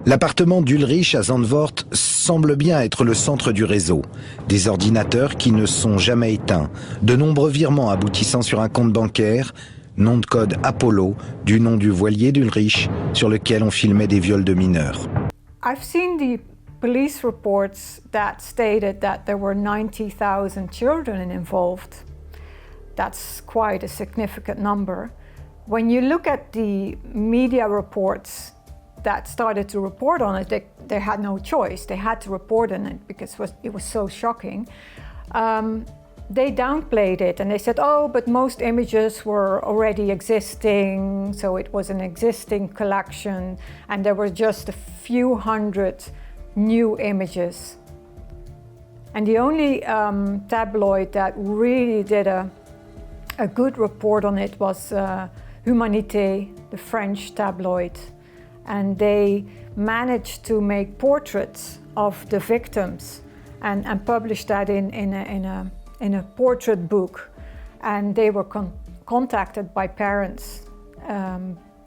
L'appartement d'Ulrich à Zandvoort semble bien être le centre du réseau. Des ordinateurs qui ne sont jamais éteints. De nombreux virements aboutissant sur un compte bancaire, nom de code Apollo, du nom du voilier d'Ulrich, sur lequel on filmait des viols de mineurs. I've seen the police reports that stated that there were 90,000 children involved. That's quite a significant number. When you look at the media reports that started to report on it, they had no choice. They had to report on it because it was so shocking. They downplayed it and they said, oh, but most images were already existing, so it was an existing collection, and there were just a few hundred new images. And the only tabloid that really did a good report on it was Humanité, the French tabloid, and they managed to make portraits of the victims and publish that in a portrait book. And they were contacted by parents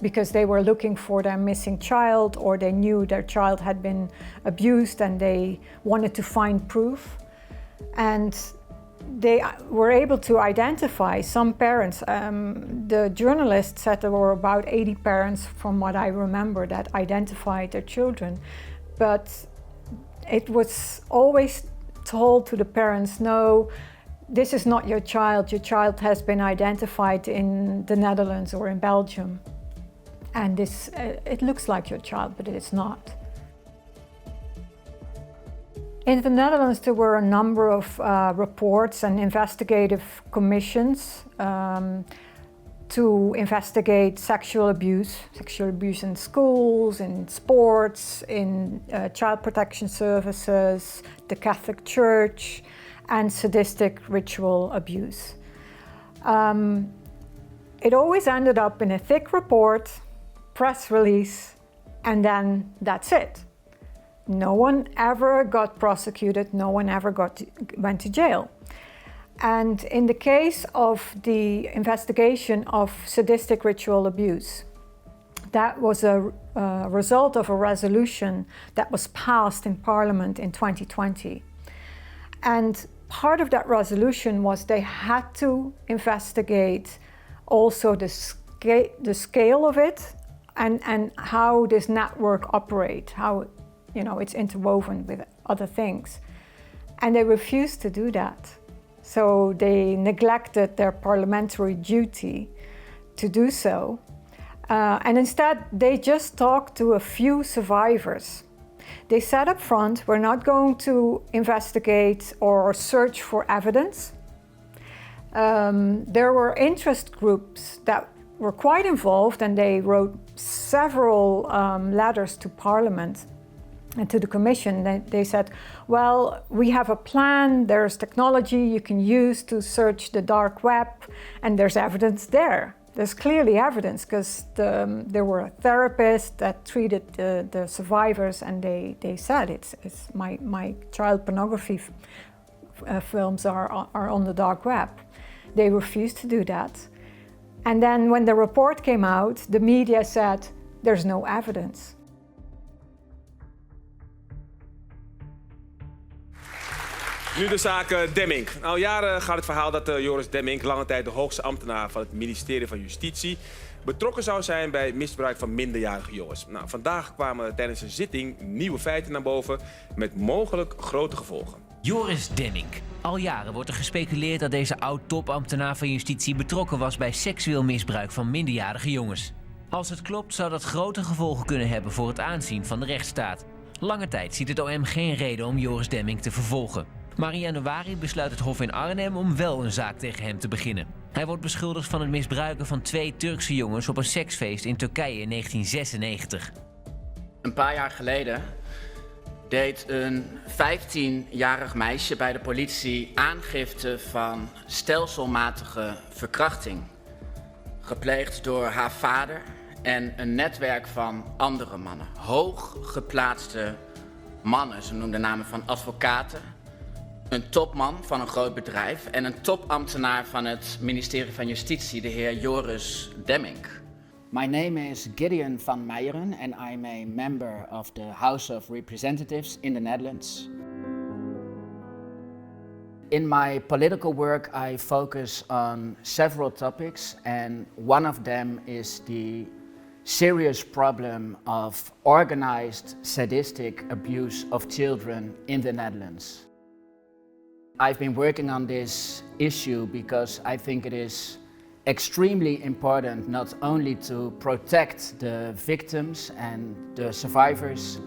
because they were looking for their missing child, or they knew their child had been abused and they wanted to find proof. And they were able to identify some parents. The journalist said there were about 80 parents, from what I remember, that identified their children. But it was always told to the parents, no, this is not your child has been identified in the Netherlands or in Belgium. And this, it looks like your child, but it is not. In the Netherlands, there were a number of reports and investigative commissions to investigate sexual abuse in schools, in sports, in child protection services, the Catholic Church, and sadistic ritual abuse. It always ended up in a thick report, press release, and then that's it. No one ever got prosecuted, no one ever went to jail. And in the case of the investigation of sadistic ritual abuse, that was a result of a resolution that was passed in Parliament in 2020. And part of that resolution was they had to investigate also the scale of it and how this network operates, how it's interwoven with other things. And they refused to do that. So they neglected their parliamentary duty to do so. And instead, they just talked to a few survivors. They said up front, we're not going to investigate or search for evidence. There were interest groups that were quite involved, and they wrote several letters to Parliament and to the Commission. They said, well, we have a plan, there's technology you can use to search the dark web, and there's evidence there. There's clearly evidence, because there were therapists that treated the survivors, and they said, it's my child pornography films are on the dark web. They refused to do that. And then when the report came out, the media said, there's no evidence. Nu de zaak Demmink. Al jaren gaat het verhaal dat Joris Demmink, lange tijd de hoogste ambtenaar van het ministerie van Justitie, betrokken zou zijn bij misbruik van minderjarige jongens. Nou, vandaag kwamen tijdens een zitting nieuwe feiten naar boven met mogelijk grote gevolgen. Joris Demmink. Al jaren wordt er gespeculeerd dat deze oud-topambtenaar van Justitie betrokken was bij seksueel misbruik van minderjarige jongens. Als het klopt, zou dat grote gevolgen kunnen hebben voor het aanzien van de rechtsstaat. Lange tijd ziet het OM geen reden om Joris Demmink te vervolgen. Maar in januari besluit het Hof in Arnhem om wel een zaak tegen hem te beginnen. Hij wordt beschuldigd van het misbruiken van 2 Turkse jongens op een seksfeest in Turkije in 1996. Een paar jaar geleden deed een 15-jarig meisje bij de politie aangifte van stelselmatige verkrachting. Gepleegd door haar vader en een netwerk van andere mannen. Hooggeplaatste mannen, ze noemden namen van advocaten, een topman van een groot bedrijf en een topambtenaar van het ministerie van Justitie, de heer Joris Demmink. My name is Gideon van Meijeren and I'm a member of the House of Representatives in the Netherlands. In my political work I focus on several topics and one of them is the serious problem of organized sadistic abuse of children in the Netherlands. I've been working on this issue because I think it is extremely important not only to protect the victims and the survivors,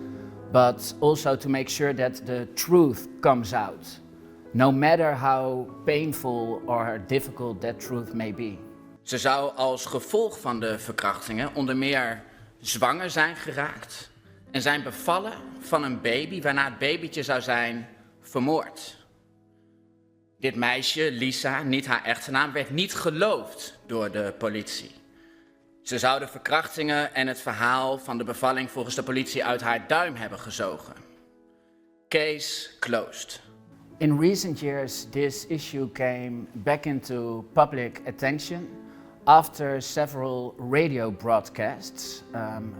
but also to make sure that the truth comes out, no matter how painful or difficult that truth may be. Ze zou als gevolg van de verkrachtingen onder meer zwanger zijn geraakt en zijn bevallen van een baby waarna het babytje zou zijn vermoord. Dit meisje, Lisa, niet haar echte naam, werd niet geloofd door de politie. Ze zou de verkrachtingen en het verhaal van de bevalling volgens de politie uit haar duim hebben gezogen. Case closed. In recent years, this issue came back into public attention after several radio broadcasts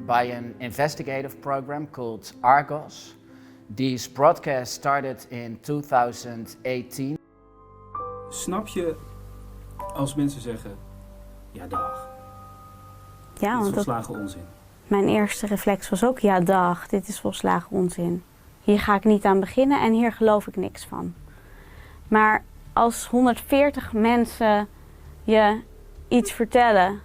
by an investigative program called Argos. These broadcasts started in 2018. Snap je als mensen zeggen, ja dag, ja, dit is want volslagen onzin? Mijn eerste reflex was ook, ja dag, dit is volslagen onzin. Hier ga ik niet aan beginnen en hier geloof ik niks van. Maar als 140 mensen je iets vertellen,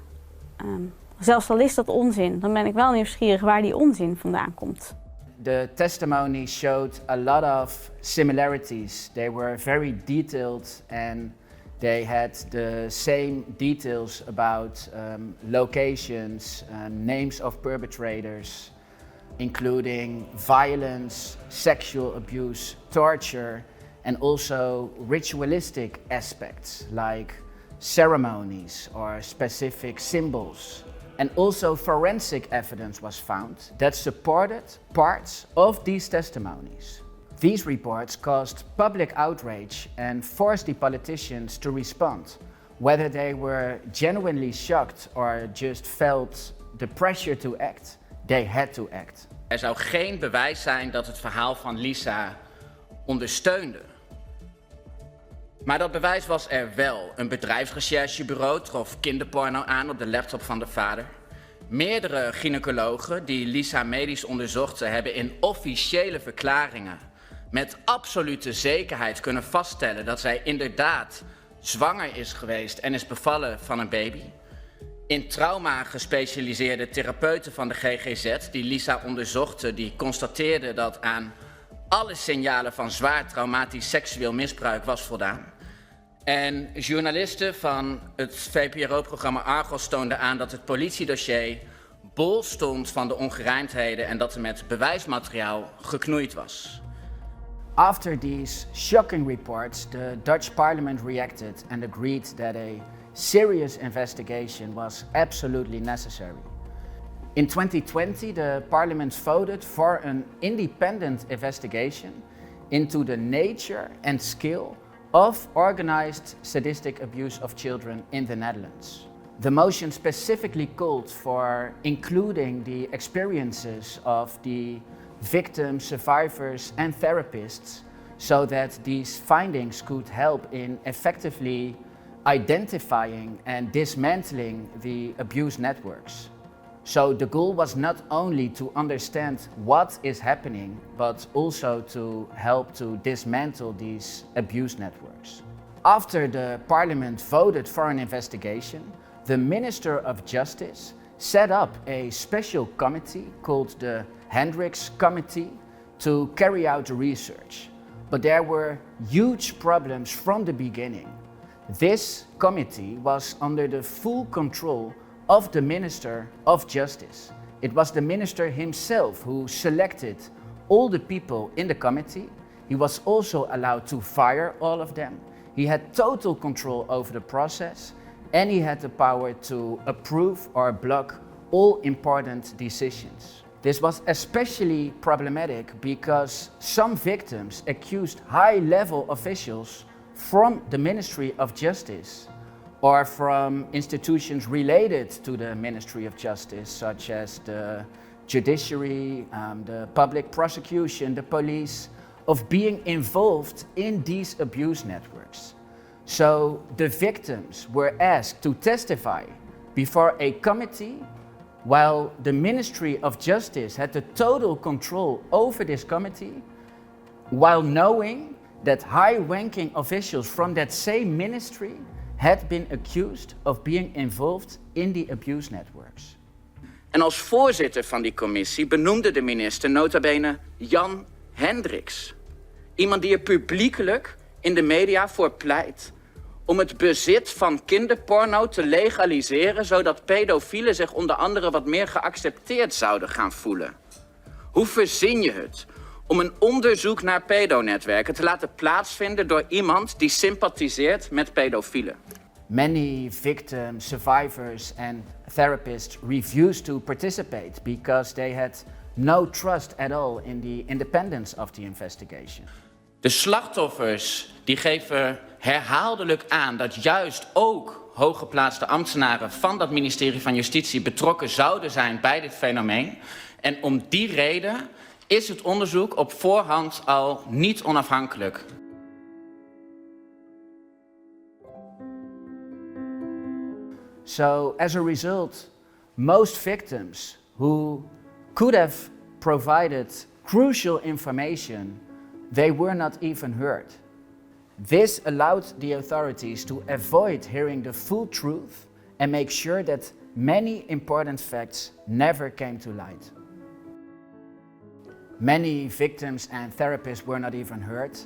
zelfs al is dat onzin, dan ben ik wel nieuwsgierig waar die onzin vandaan komt. The testimony showed a lot of similarities. They were very detailed and they had the same details about locations, names of perpetrators, including violence, sexual abuse, torture, and also ritualistic aspects like ceremonies or specific symbols. And also forensic evidence was found that supported parts of these testimonies. These reports caused public outrage and forced the politicians to respond, whether they were genuinely shocked or just felt the pressure to act, they had to act. Er zou geen bewijs zijn dat het verhaal van Lisa ondersteunde. Maar dat bewijs was er wel. Een bedrijfsrecherchebureau trof kinderporno aan op de laptop van de vader. Meerdere gynaecologen die Lisa medisch onderzochten hebben in officiële verklaringen met absolute zekerheid kunnen vaststellen dat zij inderdaad zwanger is geweest en is bevallen van een baby. In trauma gespecialiseerde therapeuten van de GGZ die Lisa onderzochten, die constateerden dat aan alle signalen van zwaar traumatisch seksueel misbruik was voldaan. En journalisten van het VPRO-programma Argos toonden aan dat het politiedossier bol stond van de ongerijmdheden en dat er met bewijsmateriaal geknoeid was. After these shocking reports, the Dutch parliament reacted and agreed that a serious investigation was absolutely necessary. In 2020, the parliament voted for an independent investigation into the nature and skill of organized sadistic abuse of children in the Netherlands. The motion specifically called for including the experiences of the victims, survivors and therapists so that these findings could help in effectively identifying and dismantling the abuse networks. So the goal was not only to understand what is happening, but also to help to dismantle these abuse networks. After the parliament voted for an investigation, the Minister of Justice set up a special committee called the Hendricks Committee to carry out the research. But there were huge problems from the beginning. This committee was under the full control of the Minister of Justice. It was the minister himself who selected all the people in the committee. He was also allowed to fire all of them. He had total control over the process, and he had the power to approve or block all important decisions. This was especially problematic because some victims accused high-level officials from the Ministry of Justice or from institutions related to the Ministry of Justice, such as the judiciary, the public prosecution, the police, of being involved in these abuse networks. So the victims were asked to testify before a committee, while the Ministry of Justice had the total control over this committee, while knowing that high-ranking officials from that same ministry had been accused of being involved in the abuse networks. En als voorzitter van die commissie benoemde de minister nota bene Jan Hendricks. Iemand die er publiekelijk in de media voor pleit om het bezit van kinderporno te legaliseren, zodat pedofielen zich onder andere wat meer geaccepteerd zouden gaan voelen. Hoe verzin je het om een onderzoek naar pedonetwerken te laten plaatsvinden door iemand die sympathiseert met pedofielen? Many victims, survivors and therapists refused to participate because they had no trust at all in the independence of the investigation. De slachtoffers die geven herhaaldelijk aan dat juist ook hooggeplaatste ambtenaren van dat ministerie van Justitie betrokken zouden zijn bij dit fenomeen. En om die reden is het onderzoek op voorhand al niet onafhankelijk. So as a result, most victims who could have provided crucial information, they were not even heard. This allowed the authorities to avoid hearing the full truth and make sure that many important facts never came to light. Many victims and therapists were not even heard.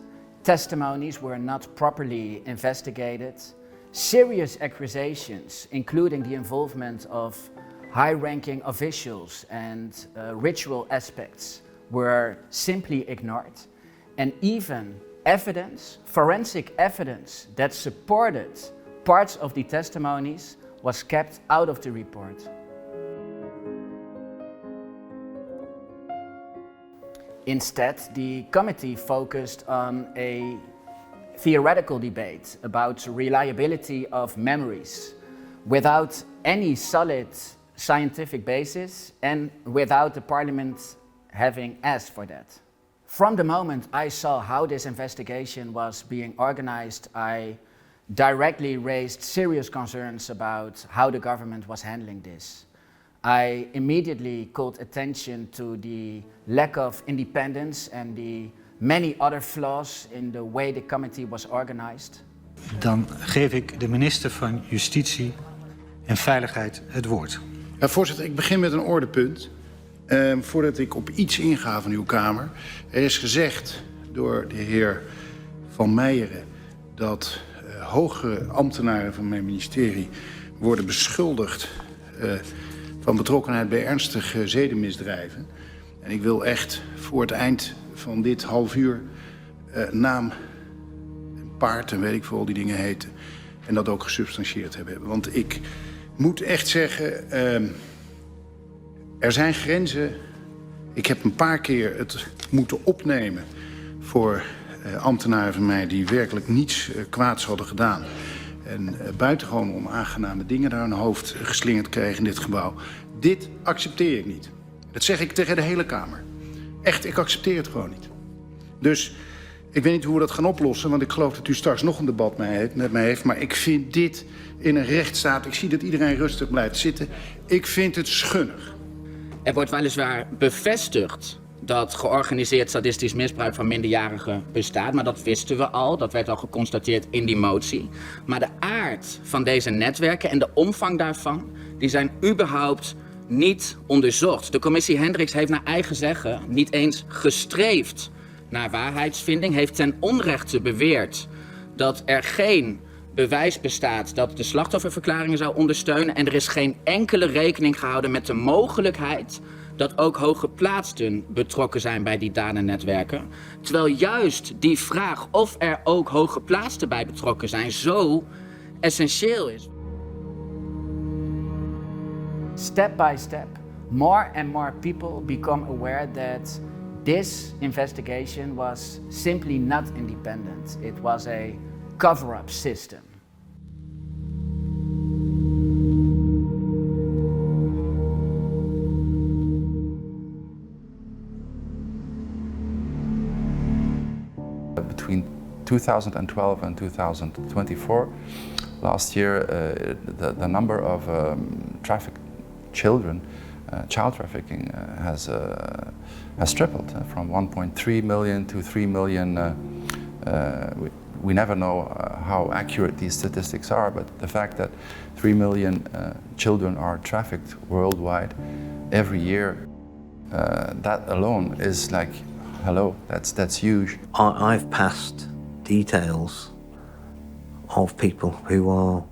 Testimonies were not properly investigated. Serious accusations, including the involvement of high-ranking officials and ritual aspects, were simply ignored. And even evidence, forensic evidence that supported parts of the testimonies was kept out of the report. Instead, the committee focused on a theoretical debate about reliability of memories without any solid scientific basis and without the parliament having asked for that. From the moment I saw how this investigation was being organized, I directly raised serious concerns about how the government was handling this. I immediately called attention to the lack of independence and the many other flaws in the way the committee was organized. Dan geef ik de minister van Justitie en Veiligheid het woord. Voorzitter, ik begin met een ordepunt. Voordat ik op iets inga van uw Kamer. Er is gezegd door de heer Van Meijeren dat hoge ambtenaren van mijn ministerie worden beschuldigd van betrokkenheid bij ernstige zedenmisdrijven. En ik wil echt voor het eind van dit half uur naam en paard en weet ik veel die dingen heten. En dat ook gesubstantieerd hebben. Want ik moet echt zeggen, er zijn grenzen. Ik heb een paar keer het moeten opnemen voor ambtenaren van mij die werkelijk niets kwaads hadden gedaan. en buitengewoon onaangename dingen naar hun hoofd geslingerd kregen in dit gebouw. Dit accepteer ik niet. Dat zeg ik tegen de hele Kamer. Echt, ik accepteer het gewoon niet. Dus ik weet niet hoe we dat gaan oplossen, want ik geloof dat u straks nog een debat met mij heeft. Maar ik vind dit in een rechtsstaat, ik zie dat iedereen rustig blijft zitten. Ik vind het schunnig. Er wordt weliswaar bevestigd dat georganiseerd sadistisch misbruik van minderjarigen bestaat. Maar dat wisten we al, dat werd al geconstateerd in die motie. Maar de aard van deze netwerken en de omvang daarvan, die zijn überhaupt niet onderzocht. De commissie Hendricks heeft naar eigen zeggen niet eens gestreefd naar waarheidsvinding, heeft ten onrechte beweerd dat er geen bewijs bestaat dat de slachtofferverklaringen zou ondersteunen en er is geen enkele rekening gehouden met de mogelijkheid dat ook hooggeplaatsten betrokken zijn bij die dadennetwerken. Terwijl juist die vraag of er ook hooggeplaatsten bij betrokken zijn zo essentieel is. Step by step, more and more people become aware that this investigation was simply not independent. It was a cover-up system. Between 2012 and 2024, last year, the number of trafficked children, child trafficking, has tripled from 1.3 million to 3 million. We never know how accurate these statistics are, but the fact that 3 million children are trafficked worldwide every year, that alone is like, hello, that's huge. I've passed details of people who are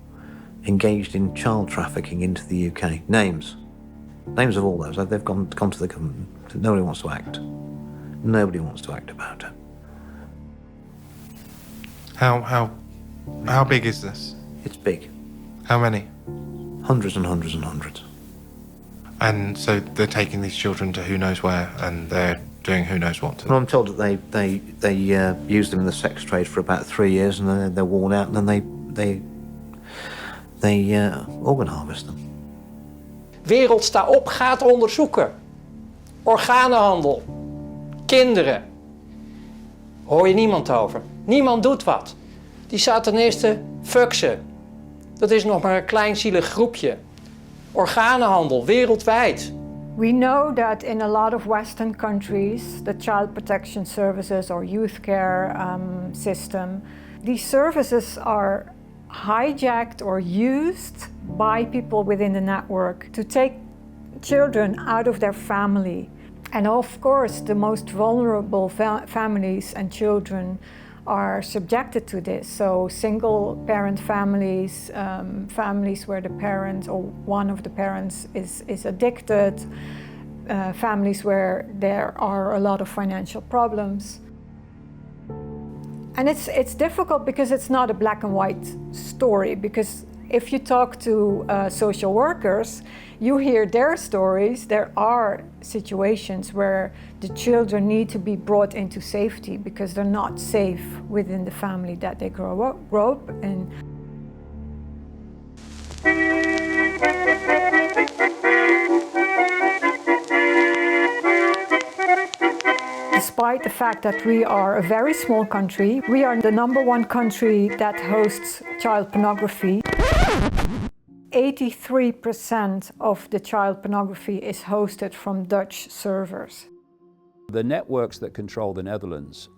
engaged in child trafficking into the UK. Names of all those. They've gone to the government. Nobody wants to act. Nobody wants to act about it. How big is this? It's big. How many? Hundreds and hundreds and hundreds. And so they're taking these children to who knows where, and they're doing who knows what to them. Well, I'm told that they use them in the sex trade for about 3 years, and then they're worn out, and then they organ harvest them. Wereld sta op, gaat onderzoeken. Organenhandel. Kinderen. Hoor je niemand over. Niemand doet wat. Die satanisten, fuck ze. Dat is nog maar een klein zielig groepje. Organenhandel, wereldwijd. We know that in a lot of Western countries, the child protection services or youth care system, these services are hijacked or used by people within the network to take children out of their family. And of course, the most vulnerable families and children are subjected to this. So single parent families, families where the parent or one of the parents is addicted, families where there are a lot of financial problems. And it's difficult because it's not a black and white story, because if you talk to social workers, you hear their stories. There are situations where the children need to be brought into safety because they're not safe within the family that they grow up in. Despite the fact that we are a very small country, we are the #1 country that hosts child pornography. 83% of the child pornography is hosted from Dutch servers. The networks that control the Netherlands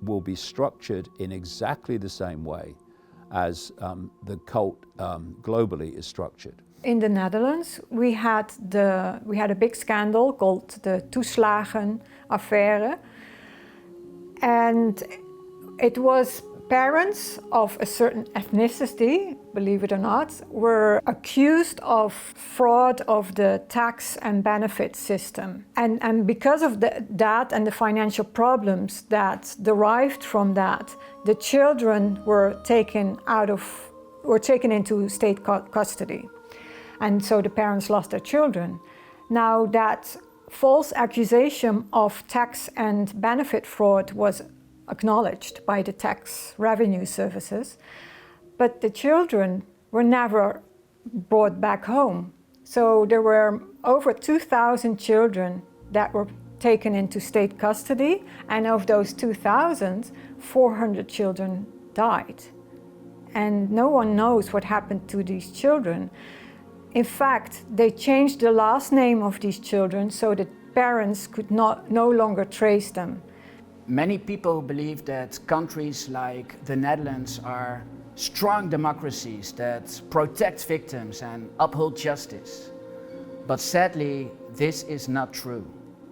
will be structured in exactly the same way as the cult globally is structured. In the Netherlands, we had a big scandal called the toeslagenaffaire, and it was parents of a certain ethnicity, believe it or not, were accused of fraud of the tax and benefit system. And because of that and the financial problems that derived from that, the children were taken into state custody. And so the parents lost their children. Now that false accusation of tax and benefit fraud was acknowledged by the tax revenue services, But the children were never brought back home. So there were over 2,000 children that were taken into state custody, and of those 2,000, 400 children died. And no one knows what happened to these children. In fact, they changed the last name of these children so that parents could no longer trace them. Many people believe that countries like the Netherlands are strong democracies that protect victims and uphold justice. But sadly, this is not true.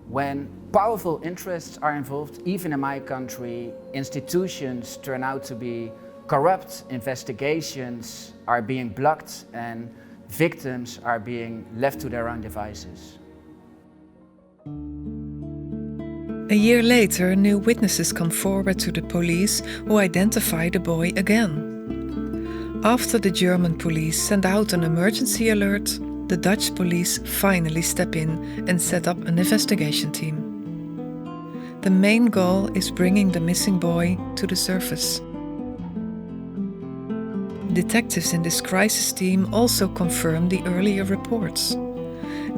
When powerful interests are involved, even in my country, institutions turn out to be corrupt, investigations are being blocked, and victims are being left to their own devices. A year later, new witnesses come forward to the police who identify the boy again. After the German police send out an emergency alert, the Dutch police finally step in and set up an investigation team. The main goal is bringing the missing boy to the surface. Detectives in this crisis team also confirm the earlier reports.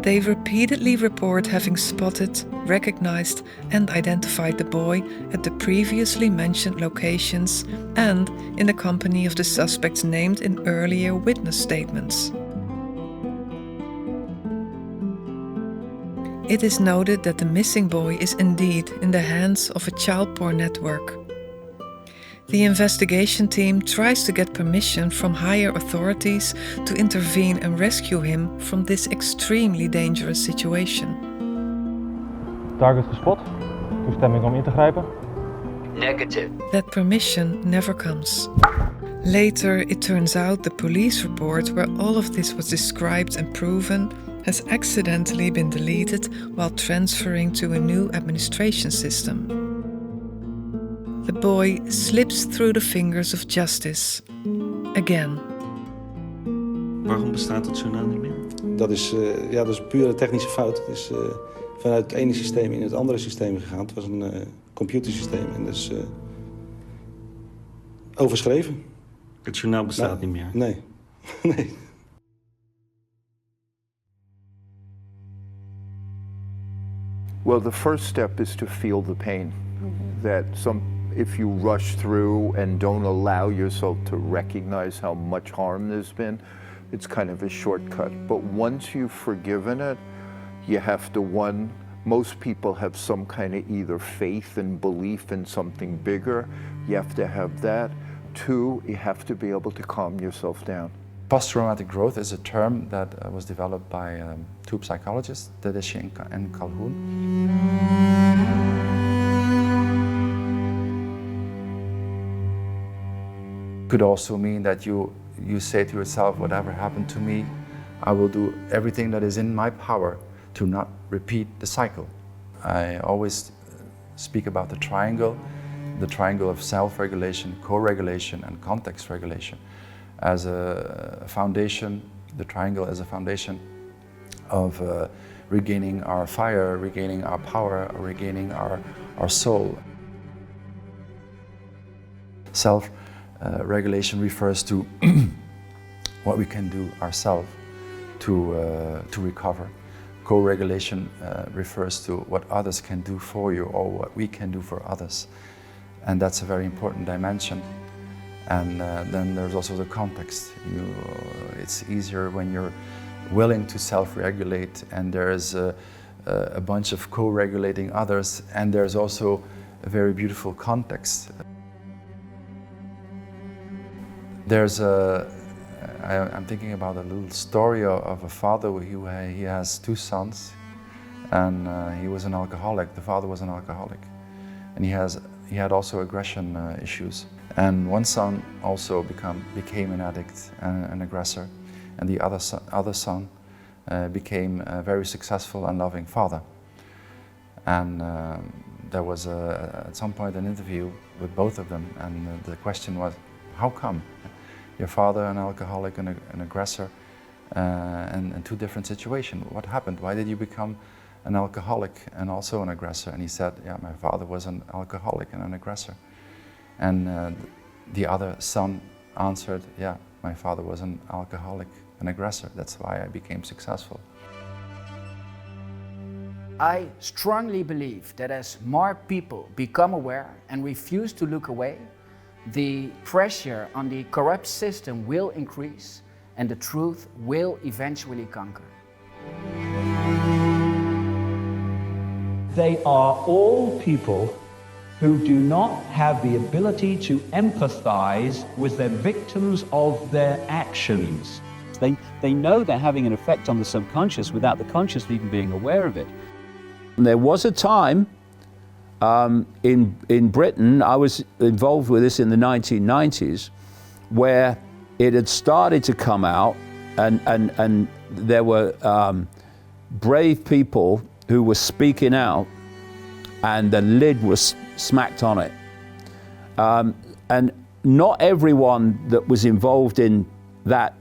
They repeatedly report having spotted, recognized and identified the boy at the previously mentioned locations and in the company of the suspects named in earlier witness statements. It is noted that the missing boy is indeed in the hands of a child porn network. The investigation team tries to get permission from higher authorities to intervene and rescue him from this extremely dangerous situation. Target gespot. Toestemming om in te grijpen. Negative. That permission never comes. Later, it turns out the police report where all of this was described and proven has accidentally been deleted while transferring to a new administration system. The boy slips through the fingers of justice. Again. Waarom bestaat het journaal niet meer? Dat is een pure technische fout. Het is vanuit het ene systeem in het andere systeem gegaan. Het was een computersysteem en dat is overschreven. Het journaal bestaat niet meer? Nee. Nee. Well, the first step is to feel the pain. That if you rush through and don't allow yourself to recognize how much harm there's been, it's kind of a shortcut. But once you've forgiven it, you have to, one, most people have some kind of either faith and belief in something bigger. You have to have that. Two, you have to be able to calm yourself down. Post-traumatic growth is a term that was developed by two psychologists, Icke and Kalb. Could also mean that you say to yourself, whatever happened to me, I will do everything that is in my power to not repeat the cycle. I always speak about the triangle of self-regulation, co-regulation and context regulation. As a foundation, the triangle as a foundation of regaining our fire, regaining our power, regaining our soul. Self-regulation refers to what we can do ourselves to recover. Co-regulation refers to what others can do for you or what we can do for others. And that's a very important dimension. And then there's also the context. It's easier when you're willing to self-regulate and there's a bunch of co-regulating others, and there's also a very beautiful context. I'm thinking about a little story of a father who he has two sons, and he was an alcoholic. The father was an alcoholic, and he had also aggression issues. And one son also became an addict and an aggressor, and the other son became a very successful and loving father. And there was at some point an interview with both of them, and the question was, how come? Your father an alcoholic and an aggressor, and two different situations. What happened? Why did you become an alcoholic and also an aggressor? And he said, yeah, my father was an alcoholic and an aggressor. And the other son answered, yeah, my father was an alcoholic, an aggressor. That's why I became successful. I strongly believe that as more people become aware and refuse to look away, the pressure on the corrupt system will increase and the truth will eventually conquer. They are all people who do not have the ability to empathize with the victims of their actions. They know they're having an effect on the subconscious without the conscious even being aware of it. And there was a time in Britain, I was involved with this in the 1990s, where it had started to come out and there were brave people who were speaking out and the lid was smacked on it. And not everyone that was involved in that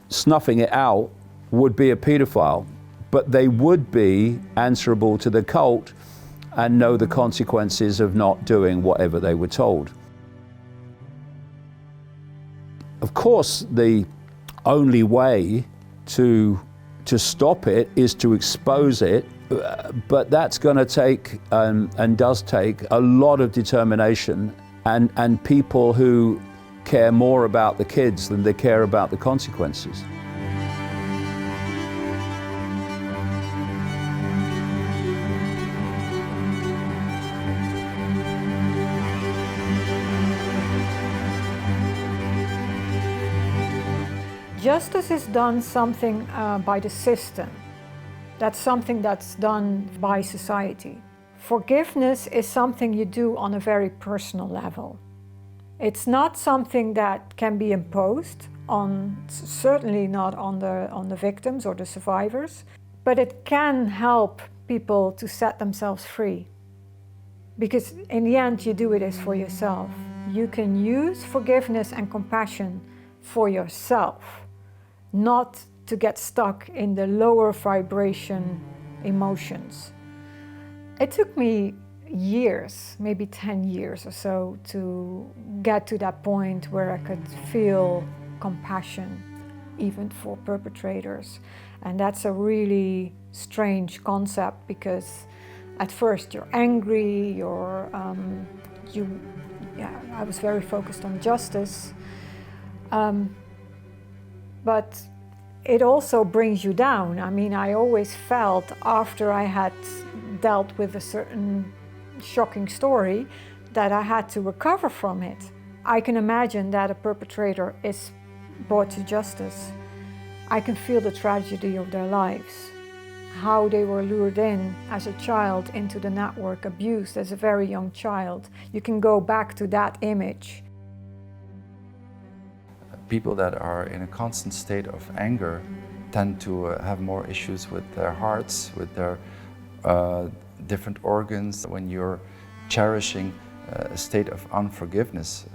snuffing it out would be a paedophile, but they would be answerable to the cult and know the consequences of not doing whatever they were told. Of course, the only way to stop it is to expose it, but that's going to take, and does take, a lot of determination and people who care more about the kids than they care about the consequences. Justice is done something by the system. That's something that's done by society. Forgiveness is something you do on a very personal level. It's not something that can be imposed on, certainly not on the victims or the survivors, but it can help people to set themselves free. Because in the end, you do it is for yourself. You can use forgiveness and compassion for yourself, not to get stuck in the lower vibration emotions. It took me years, maybe 10 years or so, to get to that point where I could feel compassion, even for perpetrators. And that's a really strange concept, because at first you're angry, I was very focused on justice. But it also brings you down. I mean, I always felt after I had dealt with a certain shocking story that I had to recover from it. I can imagine that a perpetrator is brought to justice. I can feel the tragedy of their lives, how they were lured in as a child into the network, abused as a very young child. You can go back to that image. People that are in a constant state of anger tend to have more issues with their hearts, with their different organs. When you're cherishing a state of unforgiveness,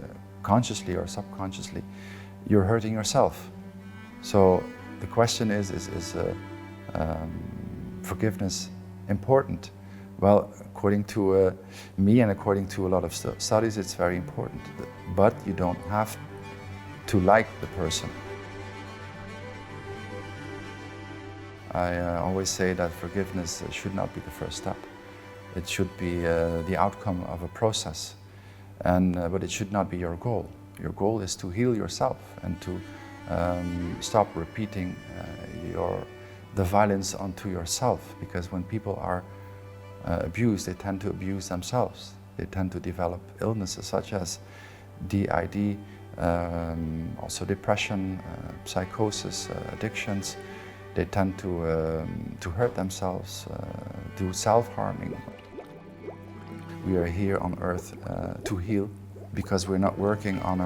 consciously or subconsciously, you're hurting yourself. So the question is forgiveness important? Well, according to me and according to a lot of studies, it's very important. But you don't have to like the person. I always say that forgiveness should not be the first step. It should be the outcome of a process, but it should not be your goal. Your goal is to heal yourself and to stop repeating the violence onto yourself, because when people are abused, they tend to abuse themselves. They tend to develop illnesses such as DID, also depression, psychosis, addictions. They tend to hurt themselves, do self-harming. We are here on earth to heal, because we're not working on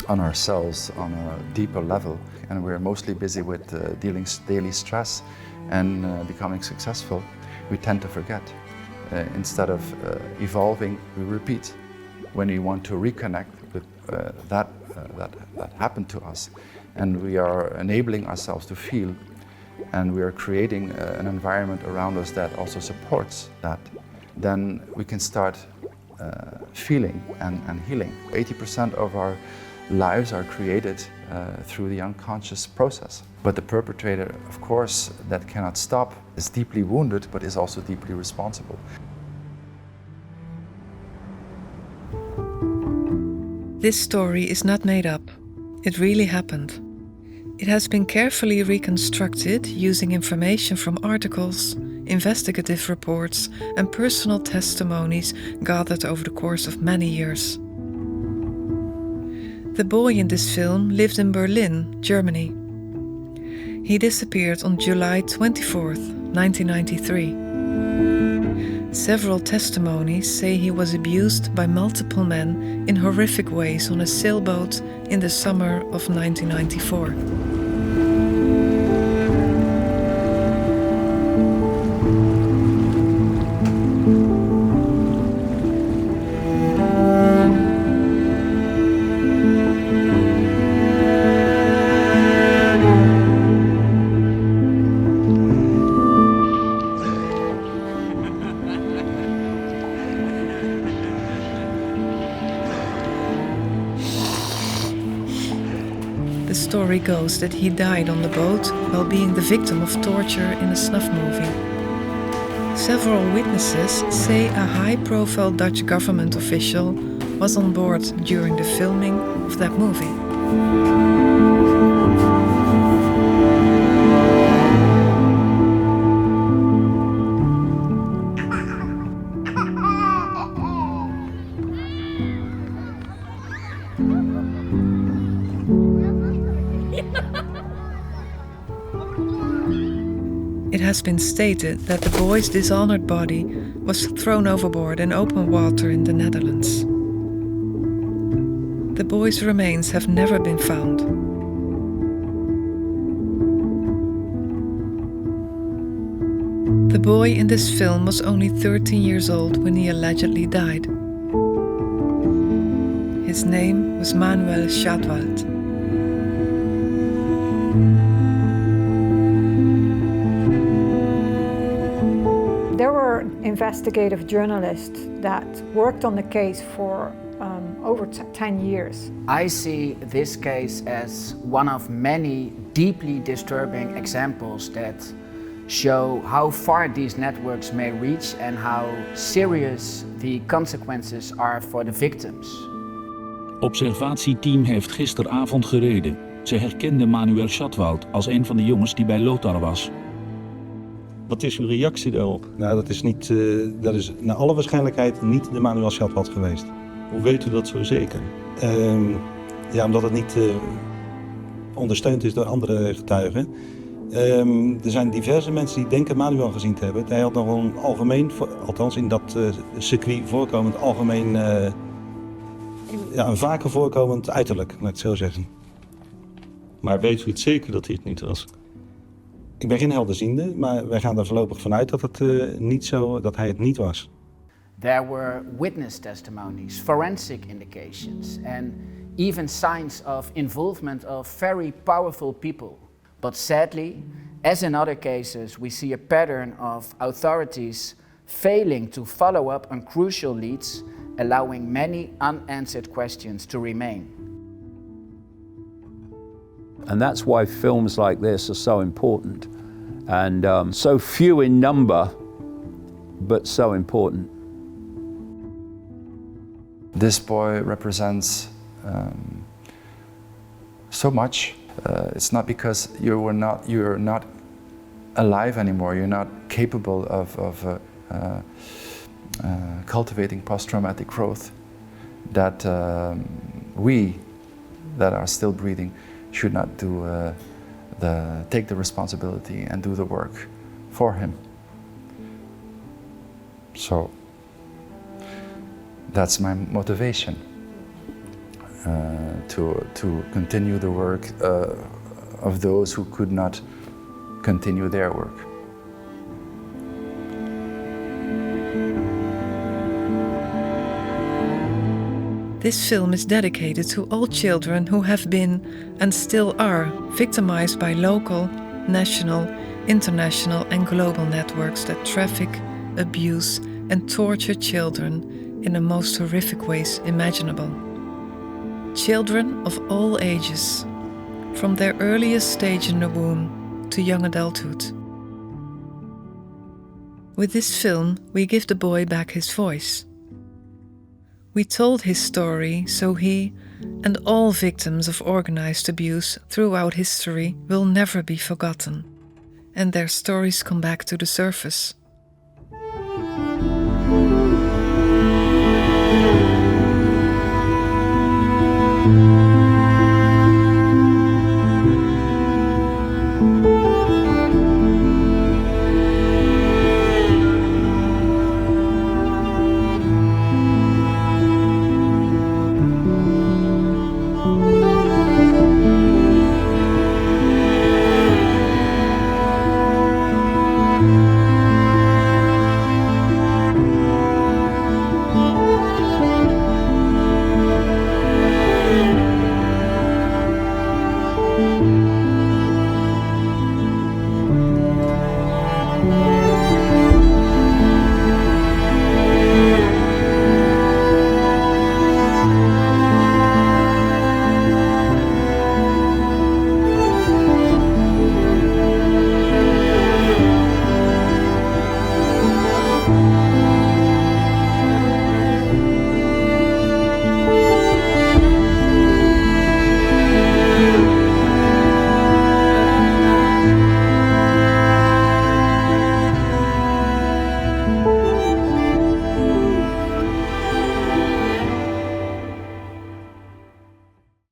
ourselves on a deeper level, and we're mostly busy with dealing daily stress and becoming successful. We tend to forget. Instead of evolving, we repeat. When we want to reconnect with that happened to us, and we are enabling ourselves to feel, and we are creating an environment around us that also supports that, then we can start feeling and healing. 80% of our lives are created through the unconscious process. But the perpetrator, of course, that cannot stop, is deeply wounded, but is also deeply responsible. This story is not made up. It really happened. It has been carefully reconstructed using information from articles, investigative reports, and personal testimonies gathered over the course of many years. The boy in this film lived in Berlin, Germany. He disappeared on July 24th, 1993. Several testimonies say he was abused by multiple men in horrific ways on a sailboat in the summer of 1994. The story goes that he died on the boat while being the victim of torture in a snuff movie. Several witnesses say a high-profile Dutch government official was on board during the filming of that movie. It has been stated that the boy's dishonored body was thrown overboard in open water in the Netherlands. The boy's remains have never been found. The boy in this film was only 13 years old when he allegedly died. His name was Manuel Schadwald. There were investigative journalists that worked on the case for over 10 years. I see this case as one of many deeply disturbing examples that show how far these networks may reach and how serious the consequences are for the victims. Observatieteam heeft gisteravond gereden. Ze herkende Manuel Schadwald als een van de jongens die bij Lothar was. Wat is uw reactie daarop? Nou, dat is naar alle waarschijnlijkheid niet de Manuel Schadwald geweest. Hoe weet u dat zo zeker? Omdat het niet ondersteund is door andere getuigen. Er zijn diverse mensen die denken Manuel gezien te hebben. Hij had nog een algemeen, althans in dat circuit voorkomend algemeen, een vaker voorkomend uiterlijk, laat ik het zo zeggen. Maar weet u het zeker dat hij het niet was? Ik ben geen helderziende, maar wij gaan er voorlopig vanuit dat hij het niet was. There were witness testimonies, forensic indications, and even signs of involvement of very powerful people. But sadly, as in other cases, we see a pattern of authorities failing to follow up on crucial leads, allowing many unanswered questions to remain. And that's why films like this are so important and so few in number, but so important. This boy represents so much. It's not because you're not alive anymore. You're not capable of cultivating post-traumatic growth. That we, that are still breathing, should not take the responsibility and do the work for him. So that's my motivation to continue the work of those who could not continue their work. This film is dedicated to all children who have been and still are victimized by local, national, international and global networks that traffic, abuse and torture children in the most horrific ways imaginable. Children of all ages, from their earliest stage in the womb to young adulthood. With this film, we give the boy back his voice. We told his story so he and all victims of organized abuse throughout history will never be forgotten, and their stories come back to the surface.